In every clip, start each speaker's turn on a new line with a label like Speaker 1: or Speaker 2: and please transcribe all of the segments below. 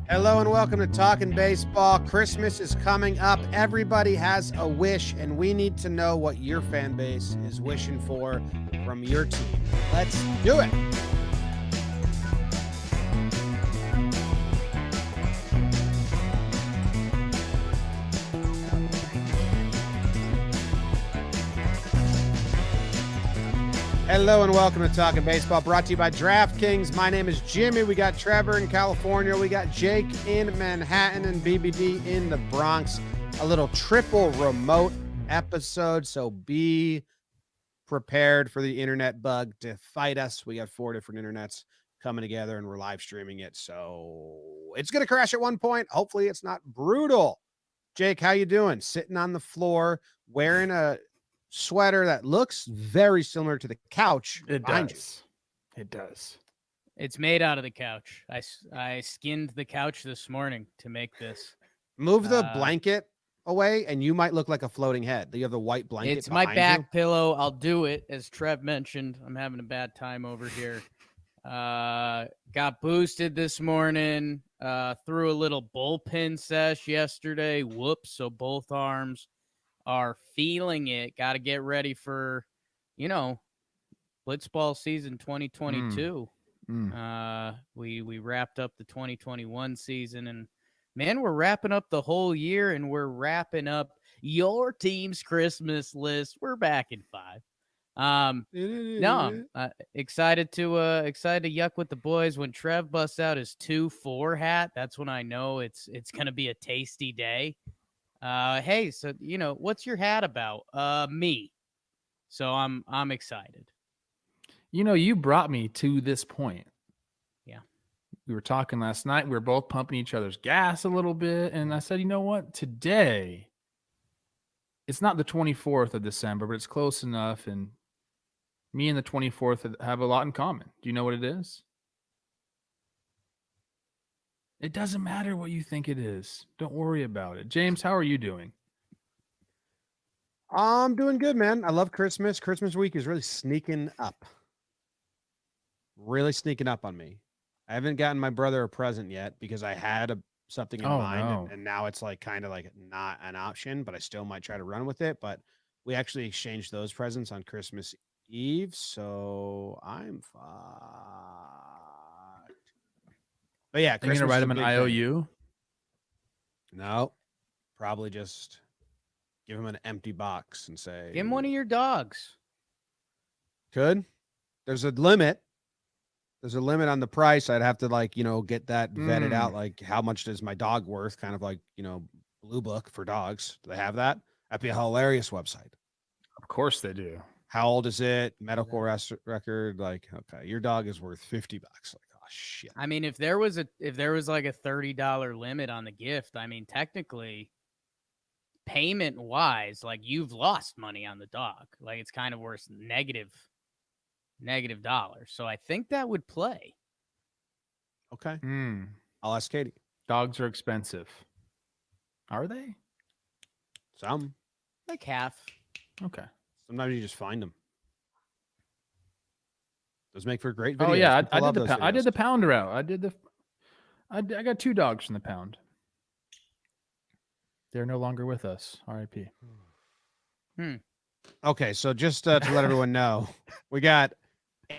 Speaker 1: Hello and welcome to Talkin' Baseball. Christmas is coming up. Everybody has a wish, and we need to know what your fan base is wishing for from your team. Let's do it. Hello and welcome to Talkin' Baseball, brought to you by DraftKings. My name is Jimmy. We got Trevor in California. We got Jake in Manhattan and BBD in the Bronx. A little triple remote episode, so be prepared for the internet bug to fight us. We got 4 different internets coming together, and we're live streaming it, so it's going to crash at one point. Hopefully it's not brutal. Jake, how you doing? Sitting on the floor, wearing a sweater that looks very similar to the couch.
Speaker 2: It does. It does.
Speaker 3: It's made out of the couch. I skinned the couch this morning to make this.
Speaker 1: Move the blanket away, and you might look like a floating head. You have the white blanket.
Speaker 3: It's my back pillow. I'll do it. As Trev mentioned, I'm having a bad time over here. Got boosted this morning. Threw a little bullpen sesh yesterday. Whoops. So both arms are feeling it. Got to get ready for, Blitzball season 2022. We wrapped up the 2021 season, and man, we're wrapping up the whole year, and we're wrapping up your team's Christmas list. We're back in 5. Excited to yuck with the boys. When Trev busts out his 2-4 hat, that's when I know it's gonna be a tasty day. Hey, so what's your hat about? Me. So I'm excited.
Speaker 2: You brought me to this point.
Speaker 3: Yeah.
Speaker 2: We were talking last night. We were both pumping each other's gas a little bit. And I said, you know what? Today, it's not the 24th of December, but it's close enough. And me and the 24th have a lot in common. Do you know what it is? It doesn't matter what you think it is. Don't worry about it. James, how are you doing?
Speaker 1: I'm doing good, man. I love Christmas. Christmas week is really sneaking up. Really sneaking up on me. I haven't gotten my brother a present yet because I had something in mind, and now it's like kind of like not an option, but I still might try to run with it. But we actually exchanged those presents on Christmas Eve, so I'm fucked. But yeah,
Speaker 2: You're gonna write him an IOU?
Speaker 1: No, probably just give him an empty box and say,
Speaker 3: give him one of your dogs.
Speaker 1: Could. There's a limit. There's a limit on the price. I'd have to get that vetted out. Like, how much is my dog worth? Kind of like, Blue Book for dogs. Do they have that? That'd be a hilarious website.
Speaker 2: Of course they do.
Speaker 1: How old is it? Medical record. Like, okay, your dog is worth $50. Like, oh shit.
Speaker 3: I mean, if there was like a $30 limit on the gift, I mean, technically, payment wise, like, you've lost money on the dog. Like, it's kind of worth negative dollars. So I think that would play.
Speaker 1: Okay. I'll ask Katie.
Speaker 2: Dogs are expensive. Are they?
Speaker 1: Some.
Speaker 3: Like half.
Speaker 2: Okay.
Speaker 1: Sometimes you just find them. Those make for great videos.
Speaker 2: Oh yeah, I did the pound route. I got 2 dogs from the pound. They're no longer with us. R.I.P.
Speaker 1: Okay, so just to let everyone know, we got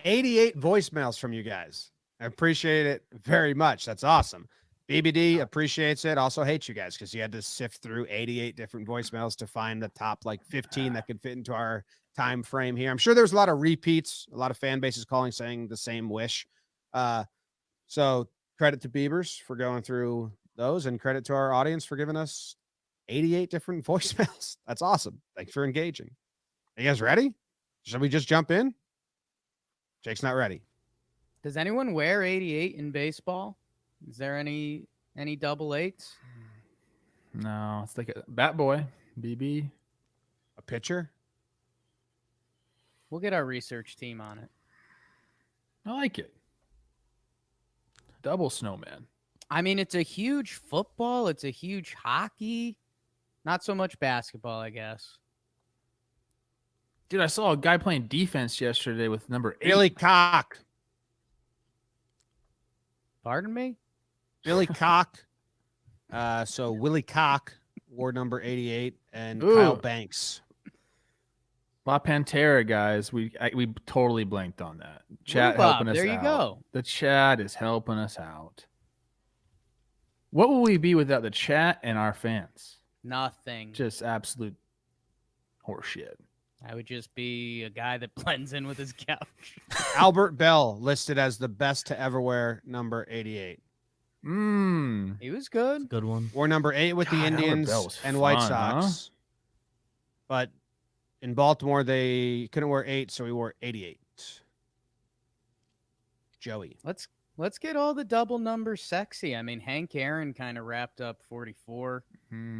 Speaker 1: 88 voicemails from you guys. I appreciate it very much. That's awesome. BBD appreciates it. Also hates you guys because you had to sift through 88 different voicemails to find the top 15 that could fit into our time frame here. I'm sure there's a lot of repeats, a lot of fan bases calling saying the same wish. So credit to Beavers for going through those, and credit to our audience for giving us 88 different voicemails. That's awesome. Thanks for engaging. Are you guys ready? Should we just jump in? Jake's not ready.
Speaker 3: Does anyone wear 88 in baseball? Is there any double eights?
Speaker 2: No, it's like a bat boy, BB.
Speaker 1: A pitcher?
Speaker 3: We'll get our research team on it.
Speaker 2: I like it. Double snowman.
Speaker 3: I mean, it's a huge football. It's a huge hockey. Not so much basketball, I guess.
Speaker 2: Dude, I saw a guy playing defense yesterday with number 8.
Speaker 1: Billy Cock.
Speaker 3: Pardon me?
Speaker 1: Billy Cock. So Willie Cock wore number 88, and
Speaker 2: Ooh.
Speaker 1: Kyle Banks.
Speaker 2: La Pantera, guys. We totally blanked on that. Chat
Speaker 3: Rhubarb,
Speaker 2: helping us
Speaker 3: there you
Speaker 2: out.
Speaker 3: go.
Speaker 2: The chat is helping us out. What will we be without the chat and our fans?
Speaker 3: Nothing.
Speaker 2: Just absolute horseshit.
Speaker 3: I would just be a guy that blends in with his couch.
Speaker 1: Albert Bell listed as the best to ever wear number 88.
Speaker 3: He was good.
Speaker 4: Good one.
Speaker 1: Wore number 8 with the
Speaker 2: God, Albert Bell
Speaker 1: Indians
Speaker 2: was
Speaker 1: and White
Speaker 2: fun,
Speaker 1: Sox. But in Baltimore, they couldn't wear 8, so he wore 88. Joey.
Speaker 3: Let's get all the double numbers sexy. I mean, Hank Aaron kind of wrapped up 44.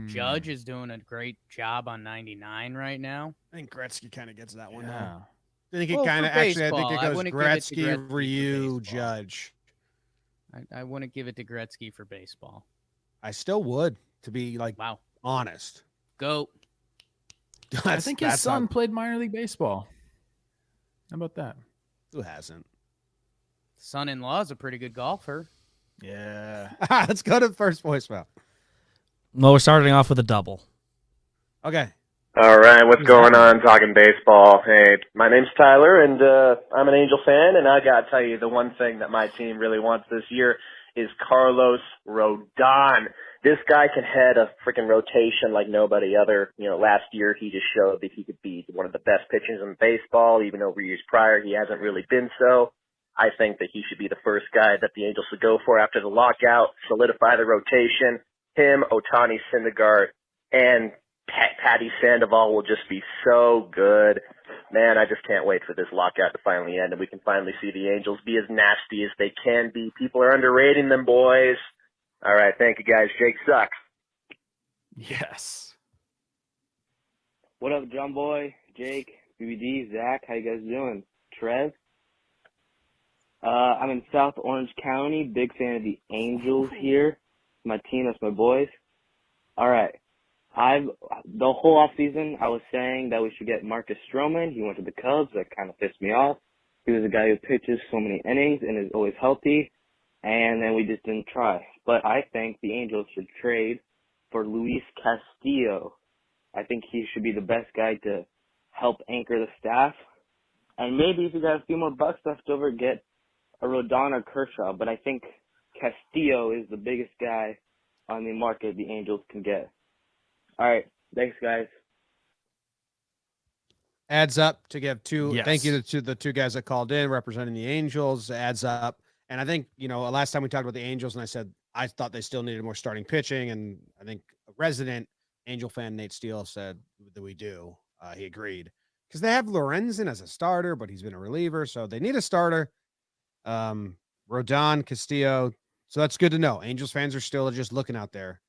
Speaker 3: Judge is doing a great job on 99 right now.
Speaker 1: I think Gretzky kind of gets that one.
Speaker 2: Yeah.
Speaker 1: I think it
Speaker 3: Well,
Speaker 1: kind of
Speaker 3: for
Speaker 1: actually. I think
Speaker 3: baseball,
Speaker 1: it
Speaker 3: I
Speaker 1: goes
Speaker 3: wouldn't give it to
Speaker 1: Gretzky,
Speaker 3: Gretzky for
Speaker 1: Ryu,
Speaker 3: baseball.
Speaker 1: Judge.
Speaker 3: I wouldn't give it to Gretzky for baseball.
Speaker 1: I still would, to be like
Speaker 3: Wow.
Speaker 1: honest.
Speaker 3: Go.
Speaker 2: I think his son played minor league baseball. How about that?
Speaker 1: Who hasn't?
Speaker 3: Son-in-law is a pretty good golfer.
Speaker 2: Yeah.
Speaker 1: Let's go to the first voicemail.
Speaker 4: Well, we're starting off with a double.
Speaker 1: Okay.
Speaker 5: All right, what's going on? Talking baseball. Hey, my name's Tyler, and I'm an Angel fan, and I got to tell you, the one thing that my team really wants this year is Carlos Rodon. This guy can head a freaking rotation like nobody other. You know, last year he just showed that he could be one of the best pitchers in baseball. Even over years prior, he hasn't really been so. I think that he should be the first guy that the Angels should go for after the lockout, solidify the rotation. Him, Ohtani, Syndergaard, and Patty Sandoval will just be so good. Man, I just can't wait for this lockout to finally end, and we can finally see the Angels be as nasty as they can be. People are underrating them, boys. All right, thank you, guys. Jake sucks.
Speaker 2: Yes.
Speaker 6: What up, JOMBOY, Jake, BBD, Zach? How you guys doing? Trev? I'm in South Orange County. Big fan of the Angels here. My team, that's my boys. All right. The whole off season, I was saying that we should get Marcus Stroman. He went to the Cubs. That kind of pissed me off. He was a guy who pitches so many innings and is always healthy. And then we just didn't try. But I think the Angels should trade for Luis Castillo. I think he should be the best guy to help anchor the staff. And maybe if you got a few more bucks left over, get a Rodon or Kershaw. But I think Castillo is the biggest guy on the market the Angels can get. All right. Thanks, guys.
Speaker 1: Adds up to give two.
Speaker 2: Yes.
Speaker 1: Thank you to the two guys that called in representing the Angels. Adds up. And I think, last time we talked about the Angels and I said I thought they still needed more starting pitching. And I think a resident Angel fan, Nate Steele, said that we do. He agreed. Because they have Lorenzen as a starter, but he's been a reliever. So they need a starter. Rodon, Castillo. So that's good to know. Angels fans are still just looking out there.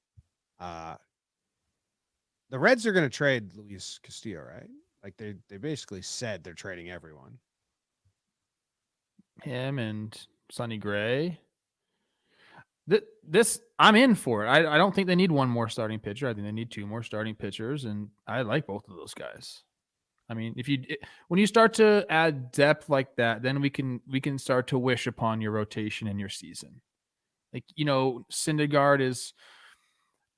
Speaker 1: The Reds are going to trade Luis Castillo, right? Like they basically said they're trading everyone.
Speaker 2: Him and Sonny Gray. This I'm in for it. I don't think they need one more starting pitcher. I think they need two more starting pitchers, and I like both of those guys. I mean, when you start to add depth like that, then we can start to wish upon your rotation and your season. Like, Syndergaard is.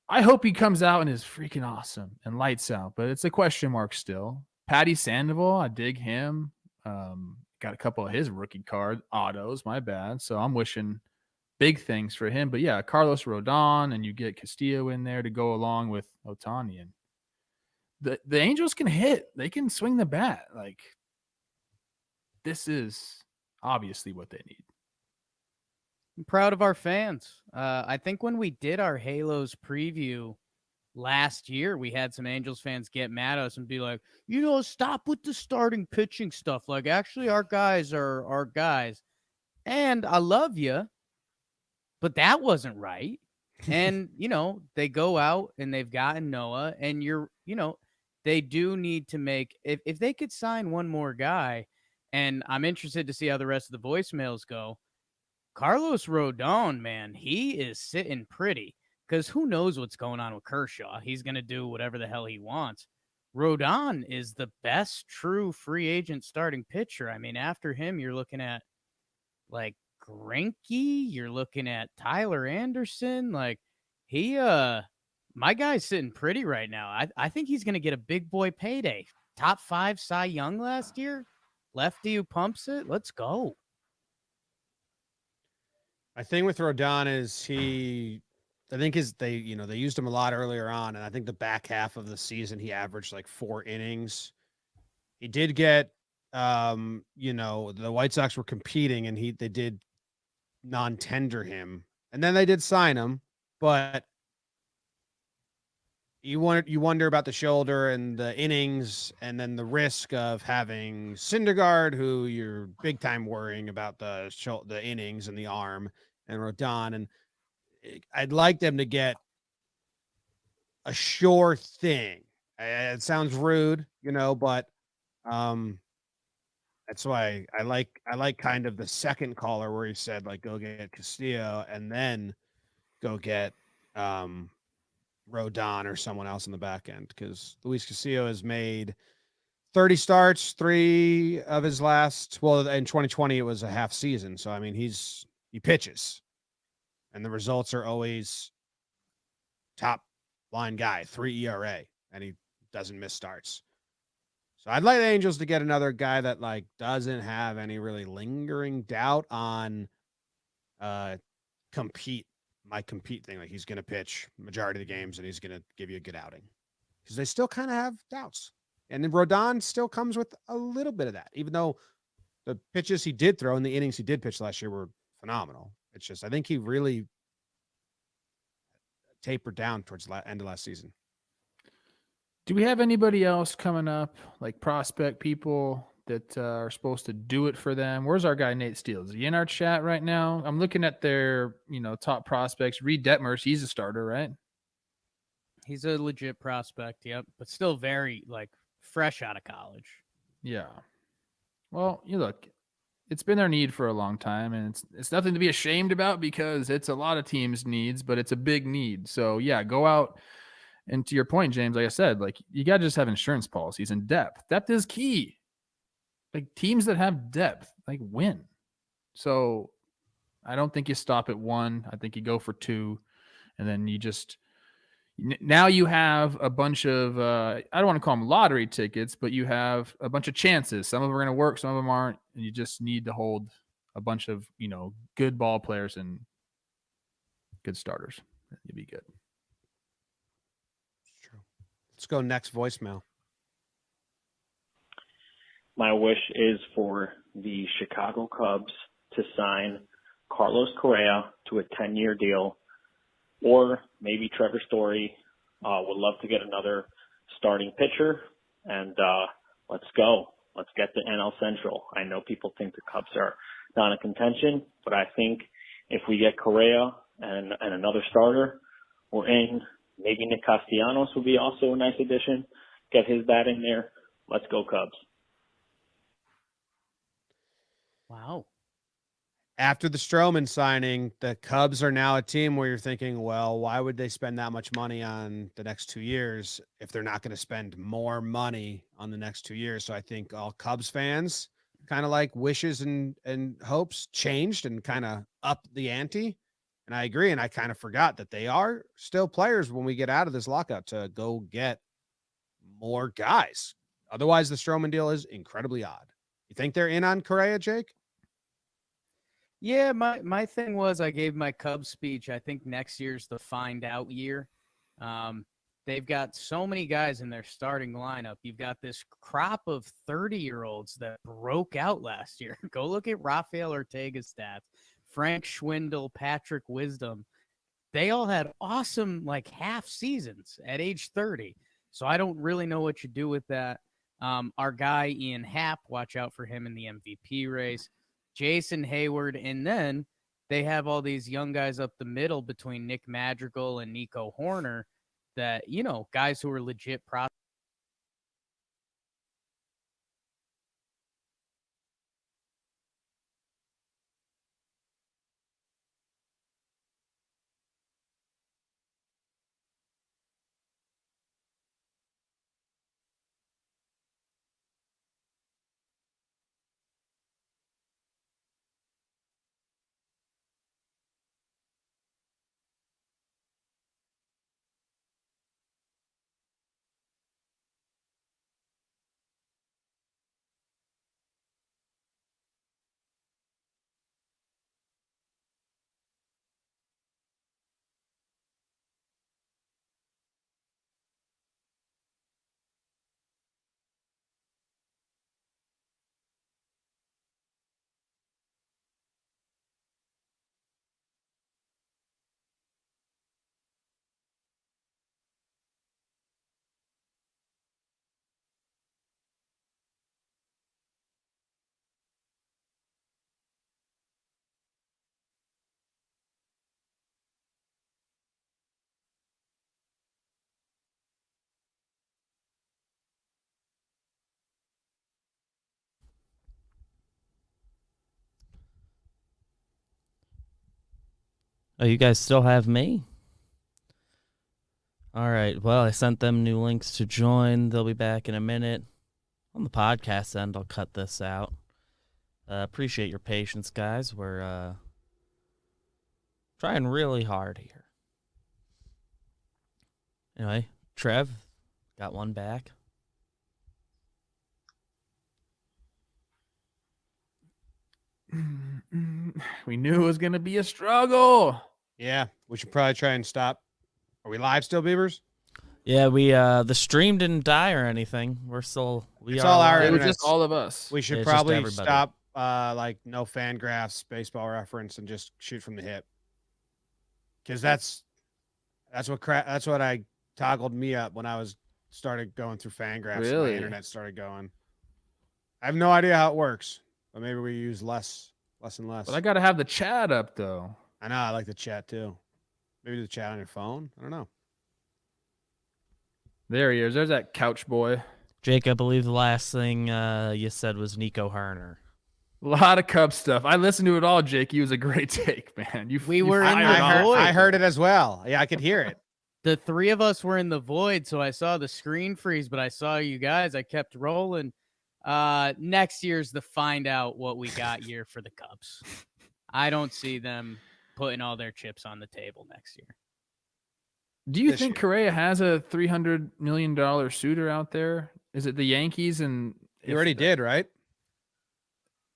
Speaker 2: I hope he comes out and is freaking awesome and lights out, but it's a question mark still. Patty Sandoval, I dig him. Got a couple of his rookie card autos, my bad. So I'm wishing big things for him. But yeah, Carlos Rodon, and you get Castillo in there to go along with Ohtani. And the Angels can hit. They can swing the bat. Like, this is obviously what they need.
Speaker 3: I'm proud of our fans. I think when we did our Halos preview last year, we had some Angels fans get mad at us and be like, stop with the starting pitching stuff. Like, actually, our guys are our guys. And I love you, but that wasn't right. And, they go out and they've gotten Noah, and they do need to make, if they could sign one more guy, and I'm interested to see how the rest of the voicemails go. Carlos Rodon, man, he is sitting pretty, because who knows what's going on with Kershaw. He's going to do whatever the hell he wants. Rodon is the best true free agent starting pitcher. I mean, after him, you're looking at like Greinke. You're looking at Tyler Anderson. Like my guy's sitting pretty right now. I think he's going to get a big boy payday. Top 5 Cy Young last year. Lefty who pumps it. Let's go.
Speaker 1: My thing with Rodon is they used him a lot earlier on, and I think the back half of the season he averaged like 4 innings. He did get the White Sox were competing and they did non-tender him. And then they did sign him, but you wonder about the shoulder and the innings, and then the risk of having Syndergaard, who you're big time worrying about the innings and the arm, and Rodon. And I'd like them to get a sure thing. It sounds rude, but that's why I like kind of the second caller where he said like go get Castillo and then go get Rodon or someone else in the back end, because Luis Castillo has made 30 starts, 3 of his last. Well, in 2020 it was a half season, so I mean he pitches, and the results are always top line guy, 3 ERA, and he doesn't miss starts. So I'd like the Angels to get another guy that like doesn't have any really lingering doubt on compete thing. Like he's going to pitch majority of the games and he's going to give you a good outing, because they still kind of have doubts. And then Rodon still comes with a little bit of that, even though the pitches he did throw and the innings he did pitch last year were phenomenal. It's just, I think he really tapered down towards the end of last season.
Speaker 2: Do we have anybody else coming up, like prospect people that are supposed to do it for them? Where's our guy Nate Steele? Is he in our chat right now? I'm looking at their, top prospects. Reed Detmers, he's a starter, right?
Speaker 3: He's a legit prospect, yep, but still very fresh out of college.
Speaker 2: Yeah. Well, you look, it's been their need for a long time, and it's nothing to be ashamed about, because it's a lot of teams' needs, but it's a big need. So yeah, go out. And to your point, James, like I said, you got to just have insurance policies and depth. Depth is key. Teams that have depth, win. So I don't think you stop at 1. I think you go for 2, and then now you have a bunch of, I don't want to call them lottery tickets, but you have a bunch of chances. Some of them are going to work, some of them aren't. And you just need to hold a bunch of, good ball players and good starters. You'll be good.
Speaker 1: Let's go next voicemail.
Speaker 7: My wish is for the Chicago Cubs to sign Carlos Correa to a 10-year deal, or maybe Trevor Story. Would love to get another starting pitcher, and let's go. Let's get the NL Central. I know people think the Cubs are not in contention, but I think if we get Correa and another starter, we're in. Maybe Nick Castellanos would be also a nice addition. Get his bat in there. Let's go Cubs.
Speaker 3: Wow.
Speaker 1: After the Stroman signing, the Cubs are now a team where you're thinking, well, why would they spend that much money on the next 2 years if they're not going to spend more money on the next 2 years? So I think all Cubs fans kind of wishes and hopes changed and kind of upped the ante. And I agree. And I kind of forgot that they are still players when we get out of this lockout to go get more guys. Otherwise, the Stroman deal is incredibly odd. You think they're in on Correa, Jake?
Speaker 3: Yeah, my thing was I gave my Cubs speech. I think next year's the find out year. They've got so many guys in their starting lineup. You've got this crop of 30-year-olds that broke out last year. Go look at Rafael Ortega's stats. Frank Schwindel, Patrick Wisdom. They all had awesome half seasons at age 30. So I don't really know what you do with that. Our guy Ian Happ, watch out for him in the MVP race. Jason Hayward, and then they have all these young guys up the middle between Nick Madrigal and Nico Horner that, guys who are legit prospects.
Speaker 4: Oh, you guys still have me? All right. Well, I sent them new links to join. They'll be back in a minute. On the podcast end, I'll cut this out. Appreciate your patience, guys. We're trying really hard here. Anyway, Trev, got one back.
Speaker 2: We knew it was going to be a struggle.
Speaker 1: Yeah, we should probably try and stop. Are we live still, Beavers?
Speaker 4: Yeah, we the stream didn't die or anything. We're still
Speaker 1: It's all our
Speaker 2: It was
Speaker 1: internet.
Speaker 2: just all of us.
Speaker 1: We should
Speaker 4: It's just
Speaker 1: probably
Speaker 4: everybody.
Speaker 1: stop like no fan graphs, baseball reference, and just shoot from the hip. Because that's what I toggled me up when I started going through fan graphs. And
Speaker 2: Really?
Speaker 1: my internet started going. I have no idea how it works, but maybe we use less and less.
Speaker 2: But I got to have the chat up, though.
Speaker 1: I know I like the chat too. Maybe the chat on your phone. I don't know.
Speaker 2: There he is. There's that couch boy.
Speaker 4: Jake, I believe the last thing you said was Nico Herner.
Speaker 2: A lot of Cubs stuff. I listened to it all, Jake. He was a great take, man.
Speaker 3: We were in
Speaker 2: fired
Speaker 3: the
Speaker 2: off.
Speaker 3: void.
Speaker 1: I heard it as well. Yeah, I could hear it.
Speaker 3: The three of us were in the void, so I saw the screen freeze, but I saw you guys. I kept rolling. Next year's the find out what we got year for the Cubs. I don't see them putting all their chips on the table next year.
Speaker 2: Do you
Speaker 1: This
Speaker 2: think
Speaker 1: year.
Speaker 2: Correa has a $300 million suitor out there? Is it the Yankees? And
Speaker 1: He already did, right?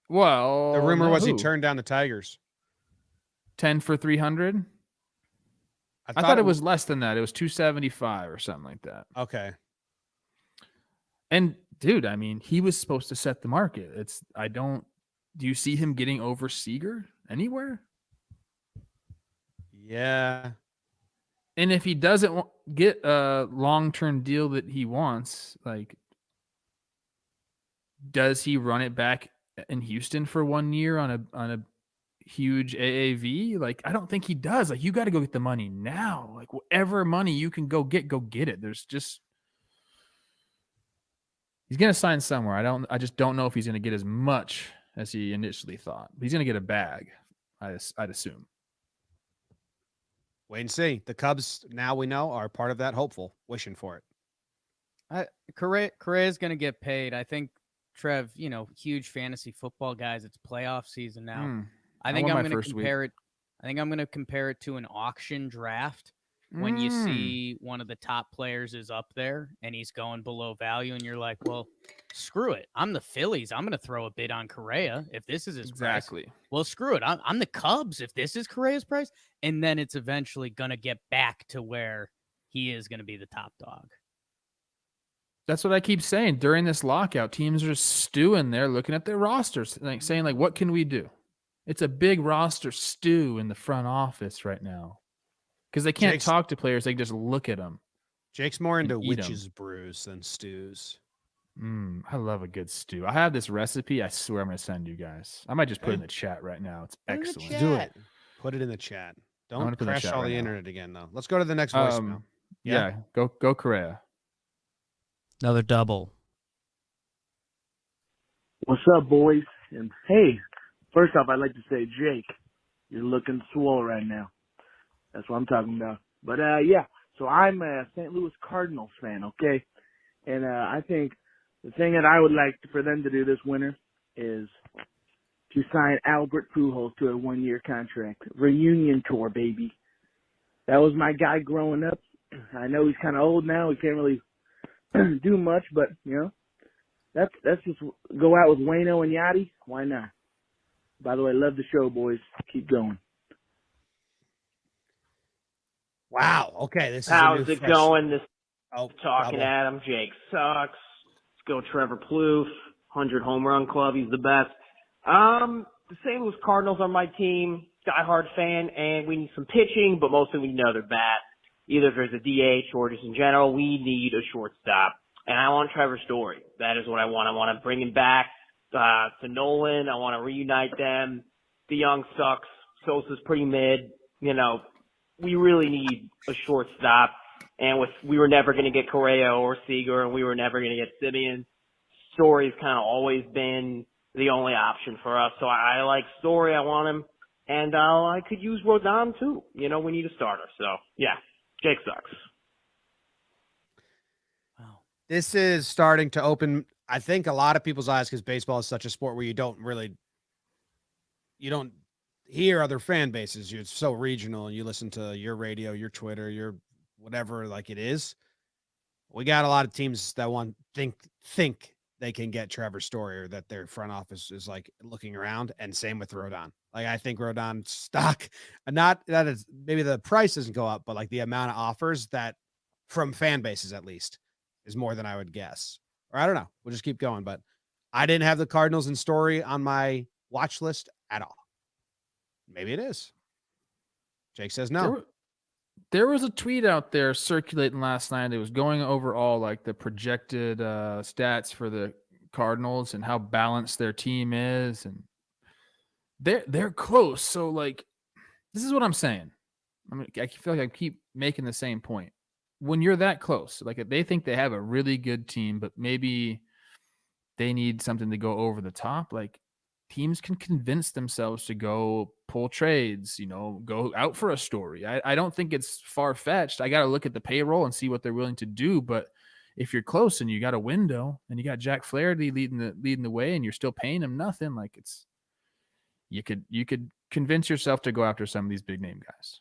Speaker 2: Well,
Speaker 1: The rumor was he
Speaker 2: who?
Speaker 1: turned down the Tigers.
Speaker 2: 10 for 300. I thought it was less than that. It was 275 or something like that.
Speaker 1: okay.
Speaker 2: And dude, I mean, he was supposed to set the market. Do you see him getting over Seager anywhere?
Speaker 1: Yeah.
Speaker 2: And if he doesn't get a long-term deal that he wants, like, does he run it back in Houston for 1 year on a huge AAV? Like, I don't think he does. Like, you got to go get the money now. Like, whatever money you can go get it. There's just he's gonna sign somewhere. I just don't know if he's gonna get as much as he initially thought. He's gonna get a bag, I'd assume.
Speaker 1: Wait and see. The Cubs, now we know, are part of that hopeful, wishing for it.
Speaker 3: Correa's going to get paid. I think, Trev, huge fantasy football guys. It's playoff season now. I think I'm going to compare it. I think I'm going to compare it to an auction draft when you see one of the top players is up there and he's going below value, and you're like, well, screw it. I'm the Phillies. I'm going to throw a bid on Correa if this is his price. Well, screw it. I'm the Cubs if this is Correa's price. And then it's eventually going to get back to where he is going to be the top dog.
Speaker 2: That's what I keep saying. During this lockout, teams are stewing there looking at their rosters, like saying, like, what can we do? It's a big roster stew in the front office right now because they can't talk to players. They just look at them.
Speaker 1: Jake's more into
Speaker 2: eat
Speaker 1: witches' brews than stews.
Speaker 2: I love a good stew. I have this recipe. I swear I'm going to send you guys. I might just put it in the chat right now. It's excellent.
Speaker 1: Do it. Put it in the chat. Don't crash all the internet again, though. Let's go to the next voicemail.
Speaker 2: Yeah, go Correa.
Speaker 4: Another double.
Speaker 8: What's up, boys? And hey, first off, I'd like to say, Jake, you're looking swole right now. That's what I'm talking about. But yeah, so I'm a St. Louis Cardinals fan, okay? And I think the thing that I would like for them to do this winter is to sign Albert Pujols to a 1-year contract. Reunion tour, baby. That was my guy growing up. I know he's kind of old now. He can't really do much, but, that's just go out with Wayno and Yachty. Why not? By the way, love the show, boys. Keep going.
Speaker 1: Wow. Okay. This is
Speaker 9: How's it going? This
Speaker 1: Talkin
Speaker 9: double. Adam. Jake sucks. Let's go Trevor Plouffe. 100 home run club. He's the best. The St. Louis Cardinals are my team. Diehard fan, and we need some pitching, but mostly we know they're bad. Either there's a DH or just in general, we need a shortstop. And I want Trevor Story. That is what I want. I want to bring him back to Nolan. I want to reunite them. DeYoung sucks. Sosa's pretty mid. We really need a shortstop. And we were never going to get Correa or Seager, and we were never going to get Simeon. Story's kind of always been the only option for us. So I like Story. I want him. And I could use Rodon too. We need a starter. So, yeah, Jake sucks.
Speaker 3: Wow.
Speaker 1: This is starting to open, I think, a lot of people's eyes because baseball is such a sport where you don't hear other fan bases. It's so regional, and you listen to your radio, your Twitter, your whatever, like it is. We got a lot of teams that think they can get Trevor Story, or that their front office is like looking around, and same with Rodon. Like, I think Rodon stock, not that it's maybe the price doesn't go up, but like the amount of offers that from fan bases at least is more than I would guess. Or I don't know. We'll just keep going. But I didn't have the Cardinals and Story on my watch list at all. Maybe it is. Jake says no.
Speaker 2: There was a tweet out there circulating last night. It was going over all like the projected stats for the Cardinals and how balanced their team is, and they're close. So like, this is what I'm saying. I feel like I keep making the same point. When you're that close, like if they think they have a really good team, but maybe they need something to go over the top, like teams can convince themselves to go pull trades, go out for a Story. I don't think it's far-fetched. I got to look at the payroll and see what they're willing to do. But if you're close and you got a window and you got Jack Flaherty leading the way and you're still paying him nothing, like you could convince yourself to go after some of these big name guys.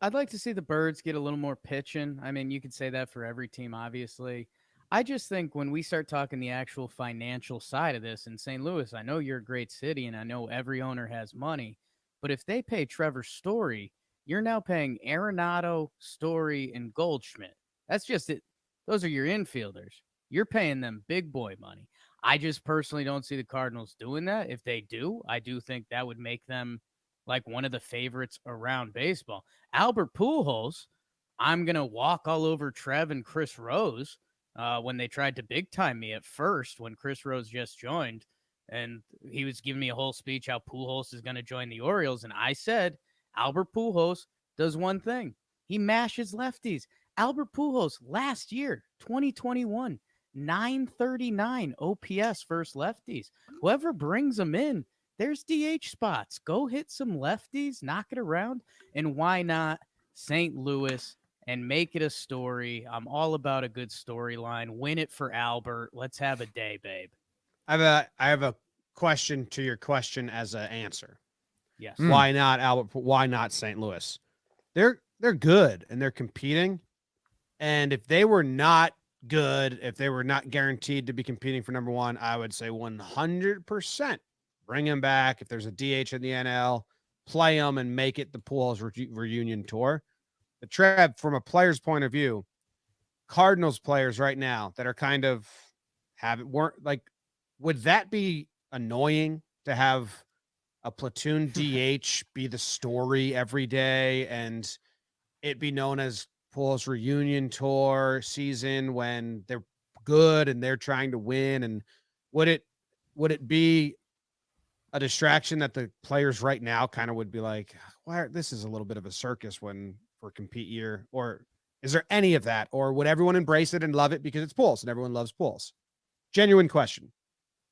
Speaker 3: I'd like to see the Birds get a little more pitching. I mean, you could say that for every team, obviously. I just think when we start talking the actual financial side of this in St. Louis, I know you're a great city and I know every owner has money, but if they pay Trevor Story, you're now paying Arenado, Story, and Goldschmidt. That's just it. Those are your infielders. You're paying them big boy money. I just personally don't see the Cardinals doing that. If they do, I do think that would make them like one of the favorites around baseball. Albert Pujols, I'm going to walk all over Trev and Chris Rose when they tried to big time me at first when Chris Rose just joined. And he was giving me a whole speech how Pujols is going to join the Orioles. And I said, Albert Pujols does one thing. He mashes lefties. Albert Pujols last year, 2021, 939 OPS versus lefties. Whoever brings them in, there's DH spots. Go hit some lefties, knock it around. And why not St. Louis and make it a story? I'm all about a good storyline. Win it for Albert. Let's have a day, babe.
Speaker 1: I have a question to your question as an answer.
Speaker 3: Yes.
Speaker 1: Why not Albert? Why not St. Louis? They're good and they're competing. And if they were not good, if they were not guaranteed to be competing for number one, I would say 100% bring him back. If there's a DH in the NL, play him and make it the Pujols reunion tour. But Trev, from a player's point of view, Cardinals players right now that are kind of would that be annoying to have a platoon DH be the story every day and it be known as Pujols reunion tour season when they're good and they're trying to win? And would it be a distraction that the players right now kind of would be like, well, this is a little bit of a circus when for compete year? Or is there any of that? Or would everyone embrace it and love it because it's Pujols and everyone loves Pujols? Genuine question.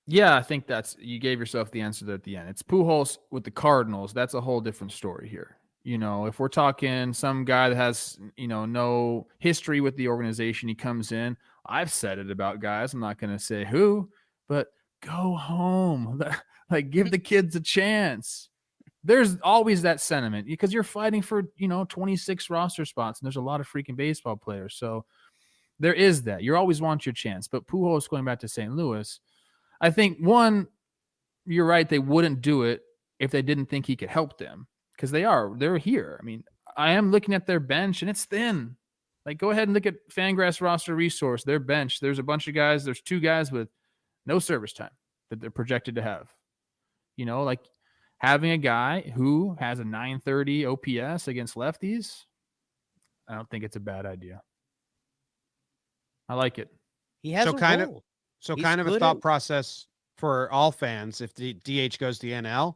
Speaker 2: Yeah, I think you gave yourself the answer there at the end. It's Pujols with the Cardinals. That's a whole different story here. If we're talking some guy that has, no history with the organization, he comes in. I've said it about guys. I'm not going to say who, but go home. Like, give the kids a chance. There's always that sentiment because you're fighting for, 26 roster spots and there's a lot of freaking baseball players. So there is that. You always want your chance. But Pujols going back to St. Louis, I think, one, you're right. They wouldn't do it if they didn't think he could help them because they're here. I mean, I am looking at their bench and it's thin. Like, go ahead and look at Fangraphs roster resource, their bench. There's a bunch of guys. There's 2 guys with no service time that they're projected to have. Like having a guy who has a 930 OPS against lefties, I don't think it's a bad idea. I like it.
Speaker 3: He has
Speaker 1: So
Speaker 3: a
Speaker 1: kind
Speaker 3: role.
Speaker 1: So
Speaker 3: He's
Speaker 1: kind of a
Speaker 3: good
Speaker 1: thought
Speaker 3: at-
Speaker 1: process for all fans. If the DH goes to the NL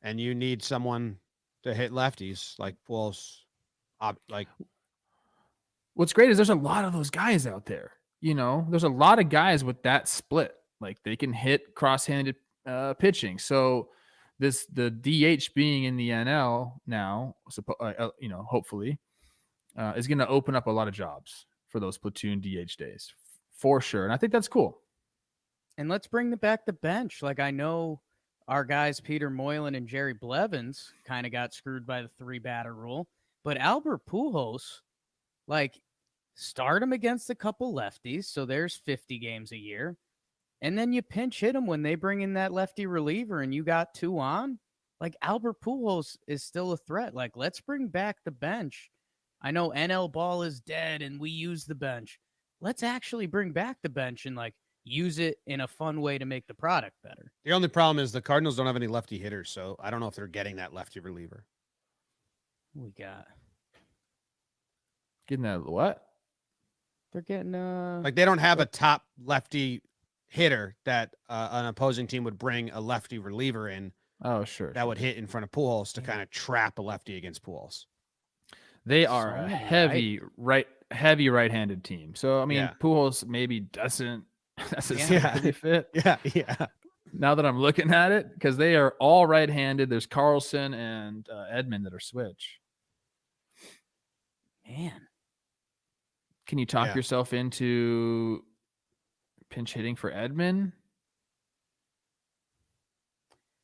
Speaker 1: and you need someone to hit lefties like Pujols,
Speaker 2: What's great is there's a lot of those guys out there. There's a lot of guys with that split. Like they can hit cross-handed pitching. So the DH being in the NL now, hopefully, is going to open up a lot of jobs for those platoon DH days for sure. And I think that's cool.
Speaker 3: And let's bring back the bench. Like, I know our guys, Peter Moylan and Jerry Blevins, kind of got screwed by the 3-batter rule. But Albert Pujols, like, start him against a couple lefties. So there's 50 games a year. And then you pinch hit him when they bring in that lefty reliever and you got 2 on. Like, Albert Pujols is still a threat. Like, let's bring back the bench. I know NL ball is dead and we use the bench. Let's actually bring back the bench and, like, use it in a fun way to make the product better.
Speaker 1: The only problem is the Cardinals don't have any lefty hitters, so I don't know if they're getting that lefty reliever.
Speaker 3: We got
Speaker 2: Getting that what?
Speaker 3: they're getting
Speaker 1: like they don't have a top lefty hitter that an opposing team would bring a lefty reliever in.
Speaker 2: Oh, sure.
Speaker 1: That would hit in front of Pujols to kind of trap a lefty against Pujols.
Speaker 2: They are a heavy right-handed team. So I mean, Pujols maybe doesn't necessarily fit.
Speaker 1: Yeah.
Speaker 2: Now that I'm looking at it, because they are all right-handed. There's Carlson and Edmund that are switch.
Speaker 3: Man,
Speaker 2: can you talk yourself into pinch hitting for Edmund?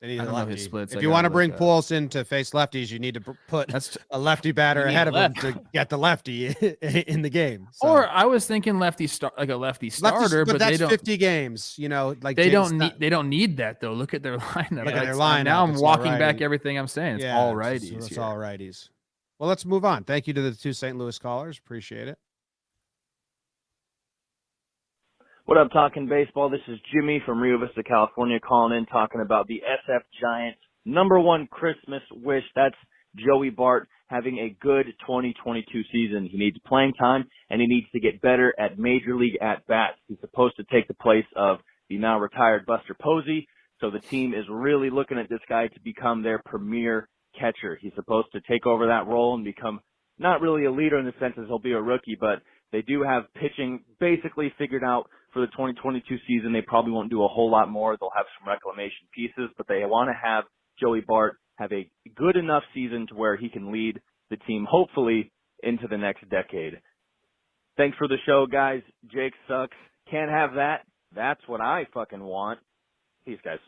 Speaker 1: They need
Speaker 2: I
Speaker 1: a
Speaker 2: don't know
Speaker 1: lefty.
Speaker 2: his splits.
Speaker 1: If you want to bring Pujols in to face lefties, you need to put a lefty batter ahead of him to get the lefty in the game. So.
Speaker 2: Or I was thinking a lefty starter, but
Speaker 1: that's
Speaker 2: they don't
Speaker 1: 50 games. You know, like
Speaker 2: they don't need that though. Look at their lineup.
Speaker 1: Look at their lineup.
Speaker 2: Now I'm
Speaker 1: It's
Speaker 2: walking
Speaker 1: all
Speaker 2: back
Speaker 1: righty.
Speaker 2: everything I'm saying. It's all righties.
Speaker 1: It's all righties. Well, let's move on. Thank you to the 2 St. Louis callers. Appreciate it.
Speaker 10: What up, Talkin Baseball? This is Jimmy from Rio Vista, California, calling in, talking about the SF Giants' #1 Christmas wish. That's Joey Bart having a good 2022 season. He needs playing time, and he needs to get better at Major League at-bats. He's supposed to take the place of the now retired Buster Posey, so the team is really looking at this guy to become their premier catcher. He's supposed to take over that role and become not really a leader in the sense that he'll be a rookie, but they do have pitching basically figured out for the 2022 season. They probably won't do a whole lot more. They'll have some reclamation pieces, but they want to have Joey Bart have a good enough season to where he can lead the team, hopefully, into the next decade. Thanks for the show, guys. Jake sucks. Can't have that. That's what I fucking want. Peace, guys.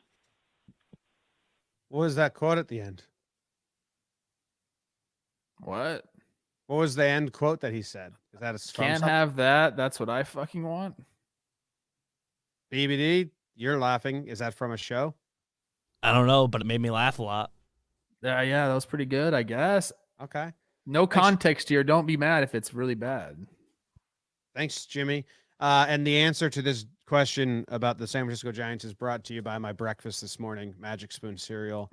Speaker 1: What was that quote at the end?
Speaker 2: What?
Speaker 1: What was the end quote that he said? Is that a
Speaker 2: Can't have that. That's what I fucking want.
Speaker 1: BBD, you're laughing. Is that from a show?
Speaker 4: I don't know, but it made me laugh a lot.
Speaker 2: Yeah, that was pretty good, I guess.
Speaker 1: Okay.
Speaker 2: No context here. Don't be mad if it's really bad.
Speaker 1: Thanks, Jimmy. And the answer to this question about the San Francisco Giants is brought to you by my breakfast this morning, Magic Spoon cereal.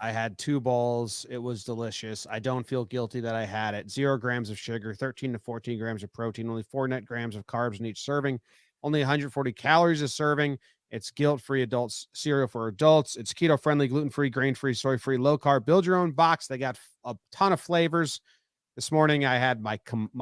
Speaker 1: I had 2 bowls. It was delicious. I don't feel guilty that I had it. 0 grams of sugar, 13 to 14 grams of protein, only 4 net grams of carbs in each serving, only 140 calories a serving. It's guilt-free adults cereal for adults. It's keto-friendly, gluten-free, grain-free, soy-free, low-carb. Build your own box. They got a ton of flavors. This morning I had my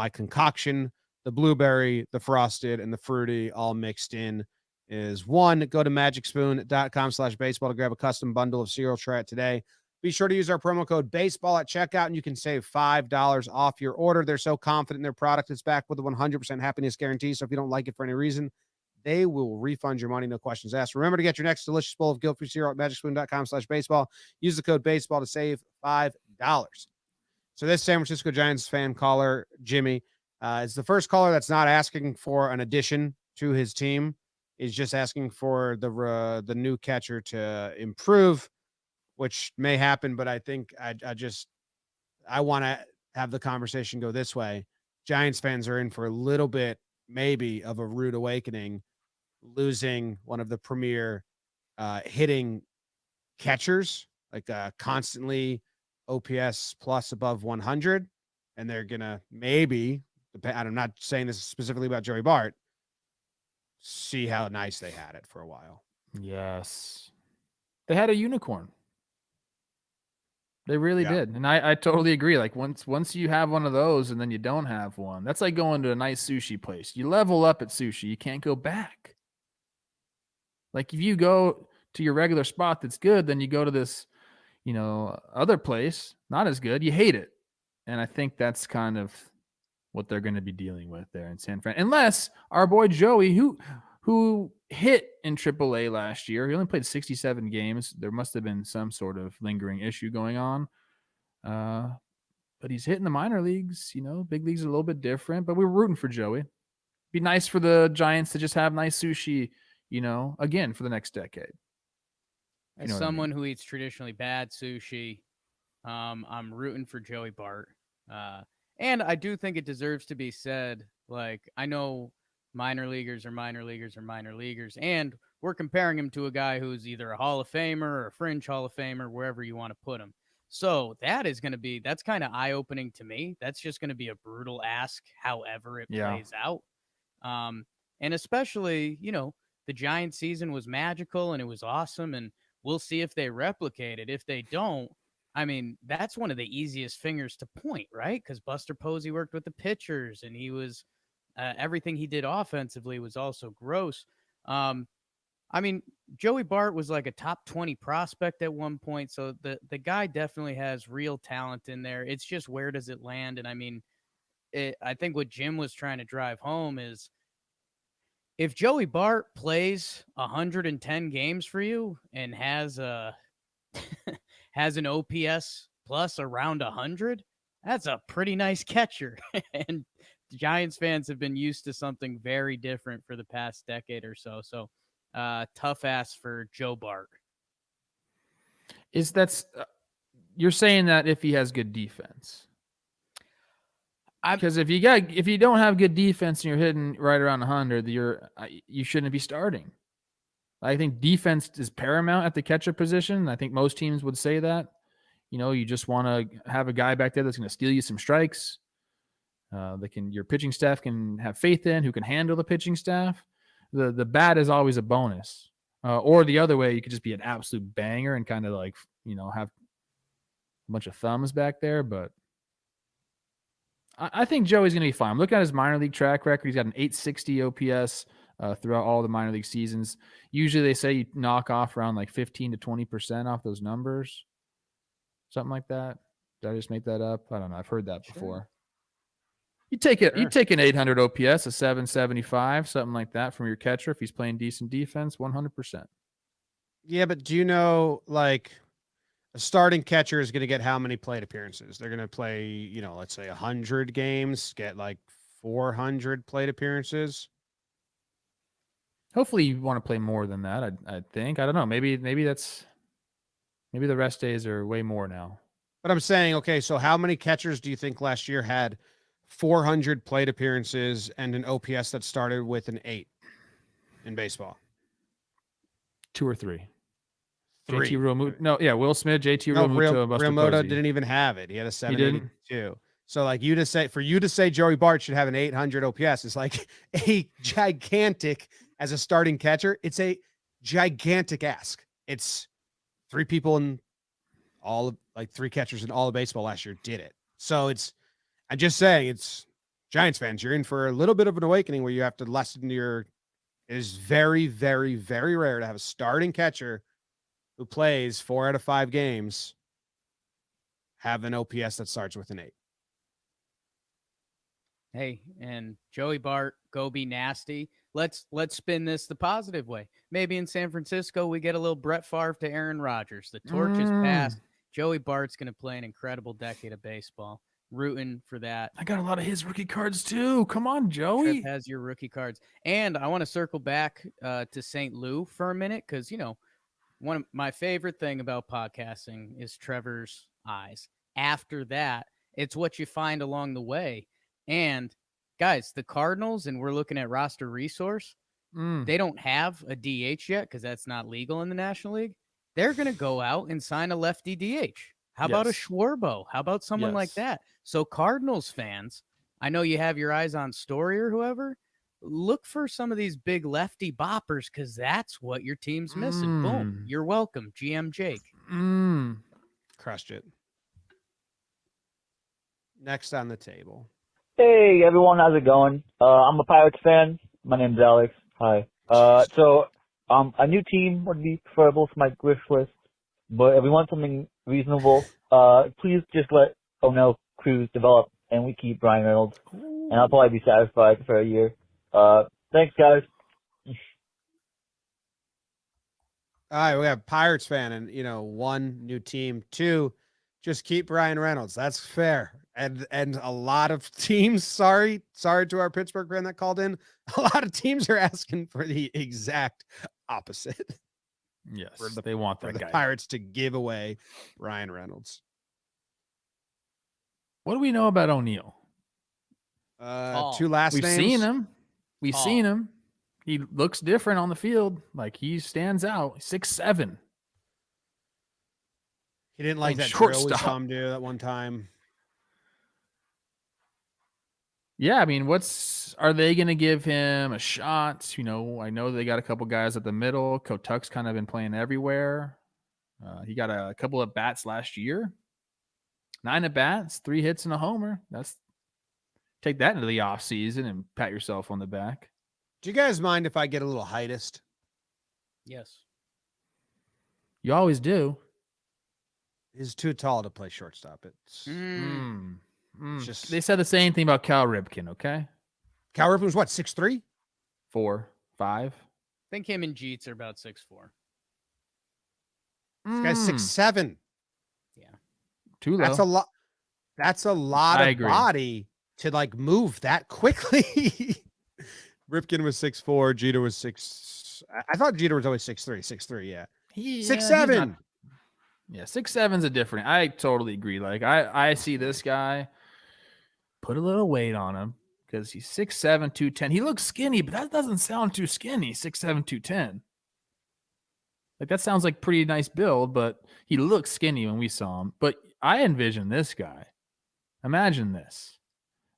Speaker 1: concoction, the blueberry, the frosted, and the fruity all mixed in is one. Go to magicspoon.com/baseball to grab a custom bundle of cereal. Try it today. Be sure to use our promo code baseball at checkout, and you can save $5 off your order. They're so confident in their product. It's backed with a 100% happiness guarantee. So if you don't like it for any reason, they will refund your money. No questions asked. Remember to get your next delicious bowl of guilt-free cereal at magicspoon.com/baseball. Use the code baseball to save $5. So this San Francisco Giants fan caller, Jimmy, is the first caller that's not asking for an addition to his team. He's just asking for the new catcher to improve, which may happen, but I think I want to have the conversation go this way. Giants fans are in for a little bit, maybe, of a rude awakening, losing one of the premier hitting catchers, like constantly OPS plus above 100. And they're going to maybe, I'm not saying this specifically about Joey Bart, see how nice they had it for a while.
Speaker 2: Yes. They had a unicorn. They really did. And I totally agree. Like once you have one of those and then you don't have one, that's like going to a nice sushi place. You level up at sushi. You can't go back. Like if you go to your regular spot that's good, then you go to this other place, not as good. You hate it. And I think that's kind of what they're going to be dealing with there in San Fran. Unless our boy Joey, who hit in AAA last year, he only played 67 games. There must have been some sort of lingering issue going on. But he's hitting the minor leagues. Big leagues are a little bit different, but we were rooting for Joey. Be nice for the Giants to just have nice sushi, again for the next decade.
Speaker 3: As someone who eats traditionally bad sushi, I'm rooting for Joey Bart. And I do think it deserves to be said, like, I know minor leaguers are minor leaguers are minor leaguers, and we're comparing him to a guy who's either a Hall of Famer or a fringe Hall of Famer, wherever you want to put him. So that's kind of eye-opening to me. That's just going to be a brutal ask, however it plays out. And especially, the Giants season was magical and it was awesome, and we'll see if they replicate it. If they don't, I mean, that's one of the easiest fingers to point, right? Because Buster Posey worked with the pitchers, and he was everything he did offensively was also gross. I mean, Joey Bart was like a top 20 prospect at one point, so the guy definitely has real talent in there. It's just, where does it land? And I mean, I think what Jim was trying to drive home is, if Joey Bart plays 110 games for you and has has an OPS plus around 100, that's a pretty nice catcher. And Giants fans have been used to something very different for the past decade or so. So tough ass for Joe Bart.
Speaker 2: You're saying that if he has good defense? Because if you don't have good defense and you're hitting right around 100, you shouldn't be starting. I think defense is paramount at the catcher position. I think most teams would say that. You just want to have a guy back there that's going to steal you some strikes. Your pitching staff can have faith in, who can handle the pitching staff. The bat is always a bonus. Or the other way, you could just be an absolute banger and kind of like, have a bunch of thumbs back there. But I think Joey's going to be fine. Look at his minor league track record. He's got an 860 OPS throughout all the minor league seasons. Usually they say you knock off around like 15 to 20% off those numbers. Something like that. Did I just make that up? I don't know. I've heard that before. You take an 800 OPS, a 775, something like that from your catcher if he's playing decent defense, 100%.
Speaker 1: Yeah, but do you know, like, a starting catcher is going to get how many plate appearances? They're going to play, let's say 100 games, get like 400 plate appearances.
Speaker 2: Hopefully you want to play more than that. I think. I don't know. Maybe the rest days are way more now.
Speaker 1: But I'm saying, okay, so how many catchers do you think last year had 400 plate appearances and an OPS that started with an 8 in baseball?
Speaker 2: 2 or 3.
Speaker 1: 3.
Speaker 2: JT Realmuto. No, yeah, Will Smith, JT Realmuto, and Buster
Speaker 1: Realmuto
Speaker 2: Posey.
Speaker 1: didn't even have it. He had a 782. So like for you to say Joey Bart should have an 800 OPS is like a gigantic, as a starting catcher, it's a gigantic ask. It's 3 people in all of, like 3 catchers in all of baseball last year did it. So I'm just saying, it's Giants fans, you're in for a little bit of an awakening where you have to lessen it is very, very, very rare to have a starting catcher who plays 4 out of 5 games have an OPS that starts with an 8.
Speaker 3: Hey, and Joey Bart, go be nasty. Let's spin this the positive way. Maybe in San Francisco, we get a little Brett Favre to Aaron Rodgers. The torch is passed. Joey Bart's going to play an incredible decade of baseball. Rooting for that.
Speaker 2: I got a lot of his rookie cards too. Come on, Joey.
Speaker 3: Trev has your rookie cards. And I want to circle back to St. Lou for a minute because, one of my favorite thing about podcasting is Trevor's eyes. After that, it's what you find along the way. And guys, the Cardinals, and we're looking at roster resource, they don't have a DH yet because that's not legal in the National League. They're going to go out and sign a lefty DH. How about a Schwarbo? How about someone like that? So Cardinals fans, I know you have your eyes on Story or whoever. Look for some of these big lefty boppers because that's what your team's missing. Boom. You're welcome, GM Jake.
Speaker 1: Crushed it. Next on the table.
Speaker 10: Hey, everyone. How's it going? I'm a Pirates fan. My name's Alex. Hi. So a new team would be preferable for my wish list. But if we want something
Speaker 11: reasonable. Please just let O'Neill Cruz develop, and we keep Brian Reynolds, and I'll probably be satisfied for a year. Thanks, guys.
Speaker 1: All right, we have Pirates fan, and 1, new team. 2, just keep Brian Reynolds. That's fair. And a lot of teams, sorry to our Pittsburgh fan that called in. A lot of teams are asking for the exact opposite.
Speaker 2: Yes,
Speaker 1: For
Speaker 2: they want
Speaker 1: for
Speaker 2: that
Speaker 1: the
Speaker 2: guy.
Speaker 1: Pirates to give away Brian Reynolds.
Speaker 2: What do we know about O'Neill?
Speaker 1: 2 last
Speaker 2: We've
Speaker 1: names.
Speaker 2: seen him. We've
Speaker 3: Tall.
Speaker 2: seen him. He looks different on the field. Like he stands out. 6'7".
Speaker 1: He didn't like
Speaker 2: And
Speaker 1: that drill we
Speaker 2: shortstop.
Speaker 1: saw him do that one time.
Speaker 2: Yeah, I mean, are they going to give him a shot? I know they got a couple guys at the middle. Kotuk's kind of been playing everywhere. He got a couple of bats last year. 9 at bats, 3 hits and a homer. Take that into the offseason and pat yourself on the back.
Speaker 1: Do you guys mind if I get a little heightest?
Speaker 3: Yes.
Speaker 2: You always do.
Speaker 1: He's too tall to play shortstop. It's
Speaker 2: Just they said the same thing about Cal Ripken, okay?
Speaker 1: Cal Ripken was what, 6'3"?
Speaker 2: 4, 5.
Speaker 3: I think him and Jeets are about 6'4".
Speaker 1: This guy's 6'7".
Speaker 3: Yeah.
Speaker 2: Too low.
Speaker 1: That's a lot
Speaker 2: I
Speaker 1: of
Speaker 2: agree.
Speaker 1: body to move that quickly. Ripken was 6'4", Jeter was 6. I thought Jeter was always 6'3", 6'3", yeah. 6'7".
Speaker 2: Yeah, 6'7's a different. I totally agree. Like I see this guy, put a little weight on him because he's 6'7", 210. He looks skinny, but that doesn't sound too skinny. 6'7", 210. Like that sounds like pretty nice build, but he looks skinny when we saw him. But I envision this guy. Imagine this.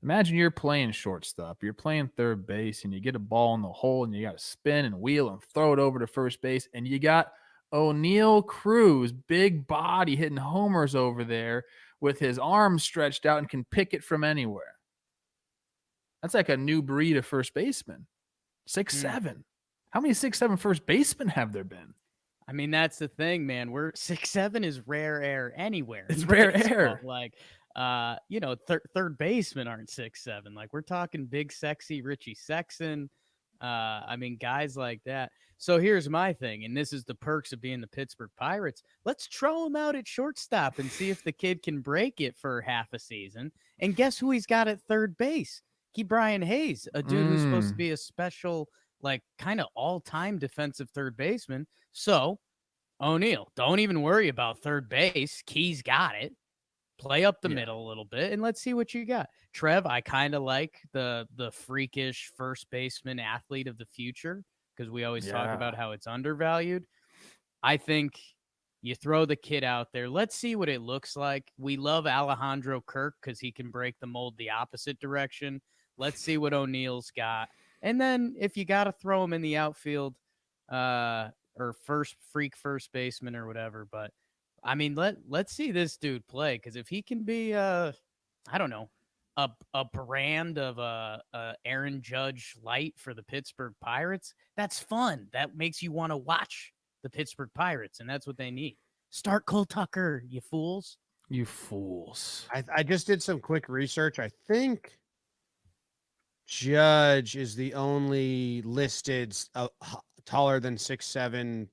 Speaker 2: Imagine you're playing shortstop, you're playing third base, and you get a ball in the hole, and you got to spin and wheel and throw it over to first base, and you got O'Neill Cruz, big body, hitting homers over there with his arms stretched out and can pick it from anywhere. That's like a new breed of first baseman. 6'7". How many 6'7" first basemen have there been?
Speaker 3: I mean, that's the thing, man. 6'7" is rare air anywhere.
Speaker 2: It's
Speaker 3: in
Speaker 2: rare
Speaker 3: baseball.
Speaker 2: air.
Speaker 3: Like, third basemen aren't 6'7". Like, we're talking big, sexy Richie Sexson. I mean, guys like that. So here's my thing, and this is the perks of being the Pittsburgh Pirates. Let's throw him out at shortstop and see if the kid can break it for half a season. And guess who he's got at third base? Brian Hayes, a dude who's supposed to be a special, like, kind of all-time defensive third baseman. So, O'Neill, don't even worry about third base. Key's got it. Play up the middle a little bit, and let's see what you got. Trev, I kind of like the freakish first baseman athlete of the future because we always talk about how it's undervalued. I think you throw the kid out there. Let's see what it looks like. We love Alejandro Kirk because he can break the mold the opposite direction. Let's see what O'Neill's got. And then if you got to throw him in the outfield or first baseman or whatever, but I mean, let's see this dude play because if he can be, I don't know, a brand of a Aaron Judge light for the Pittsburgh Pirates, that's fun. That makes you want to watch the Pittsburgh Pirates, and that's what they need. Start Cole Tucker, you fools.
Speaker 2: You fools.
Speaker 1: I just did some quick research. I think Judge is the only listed taller than 6'7"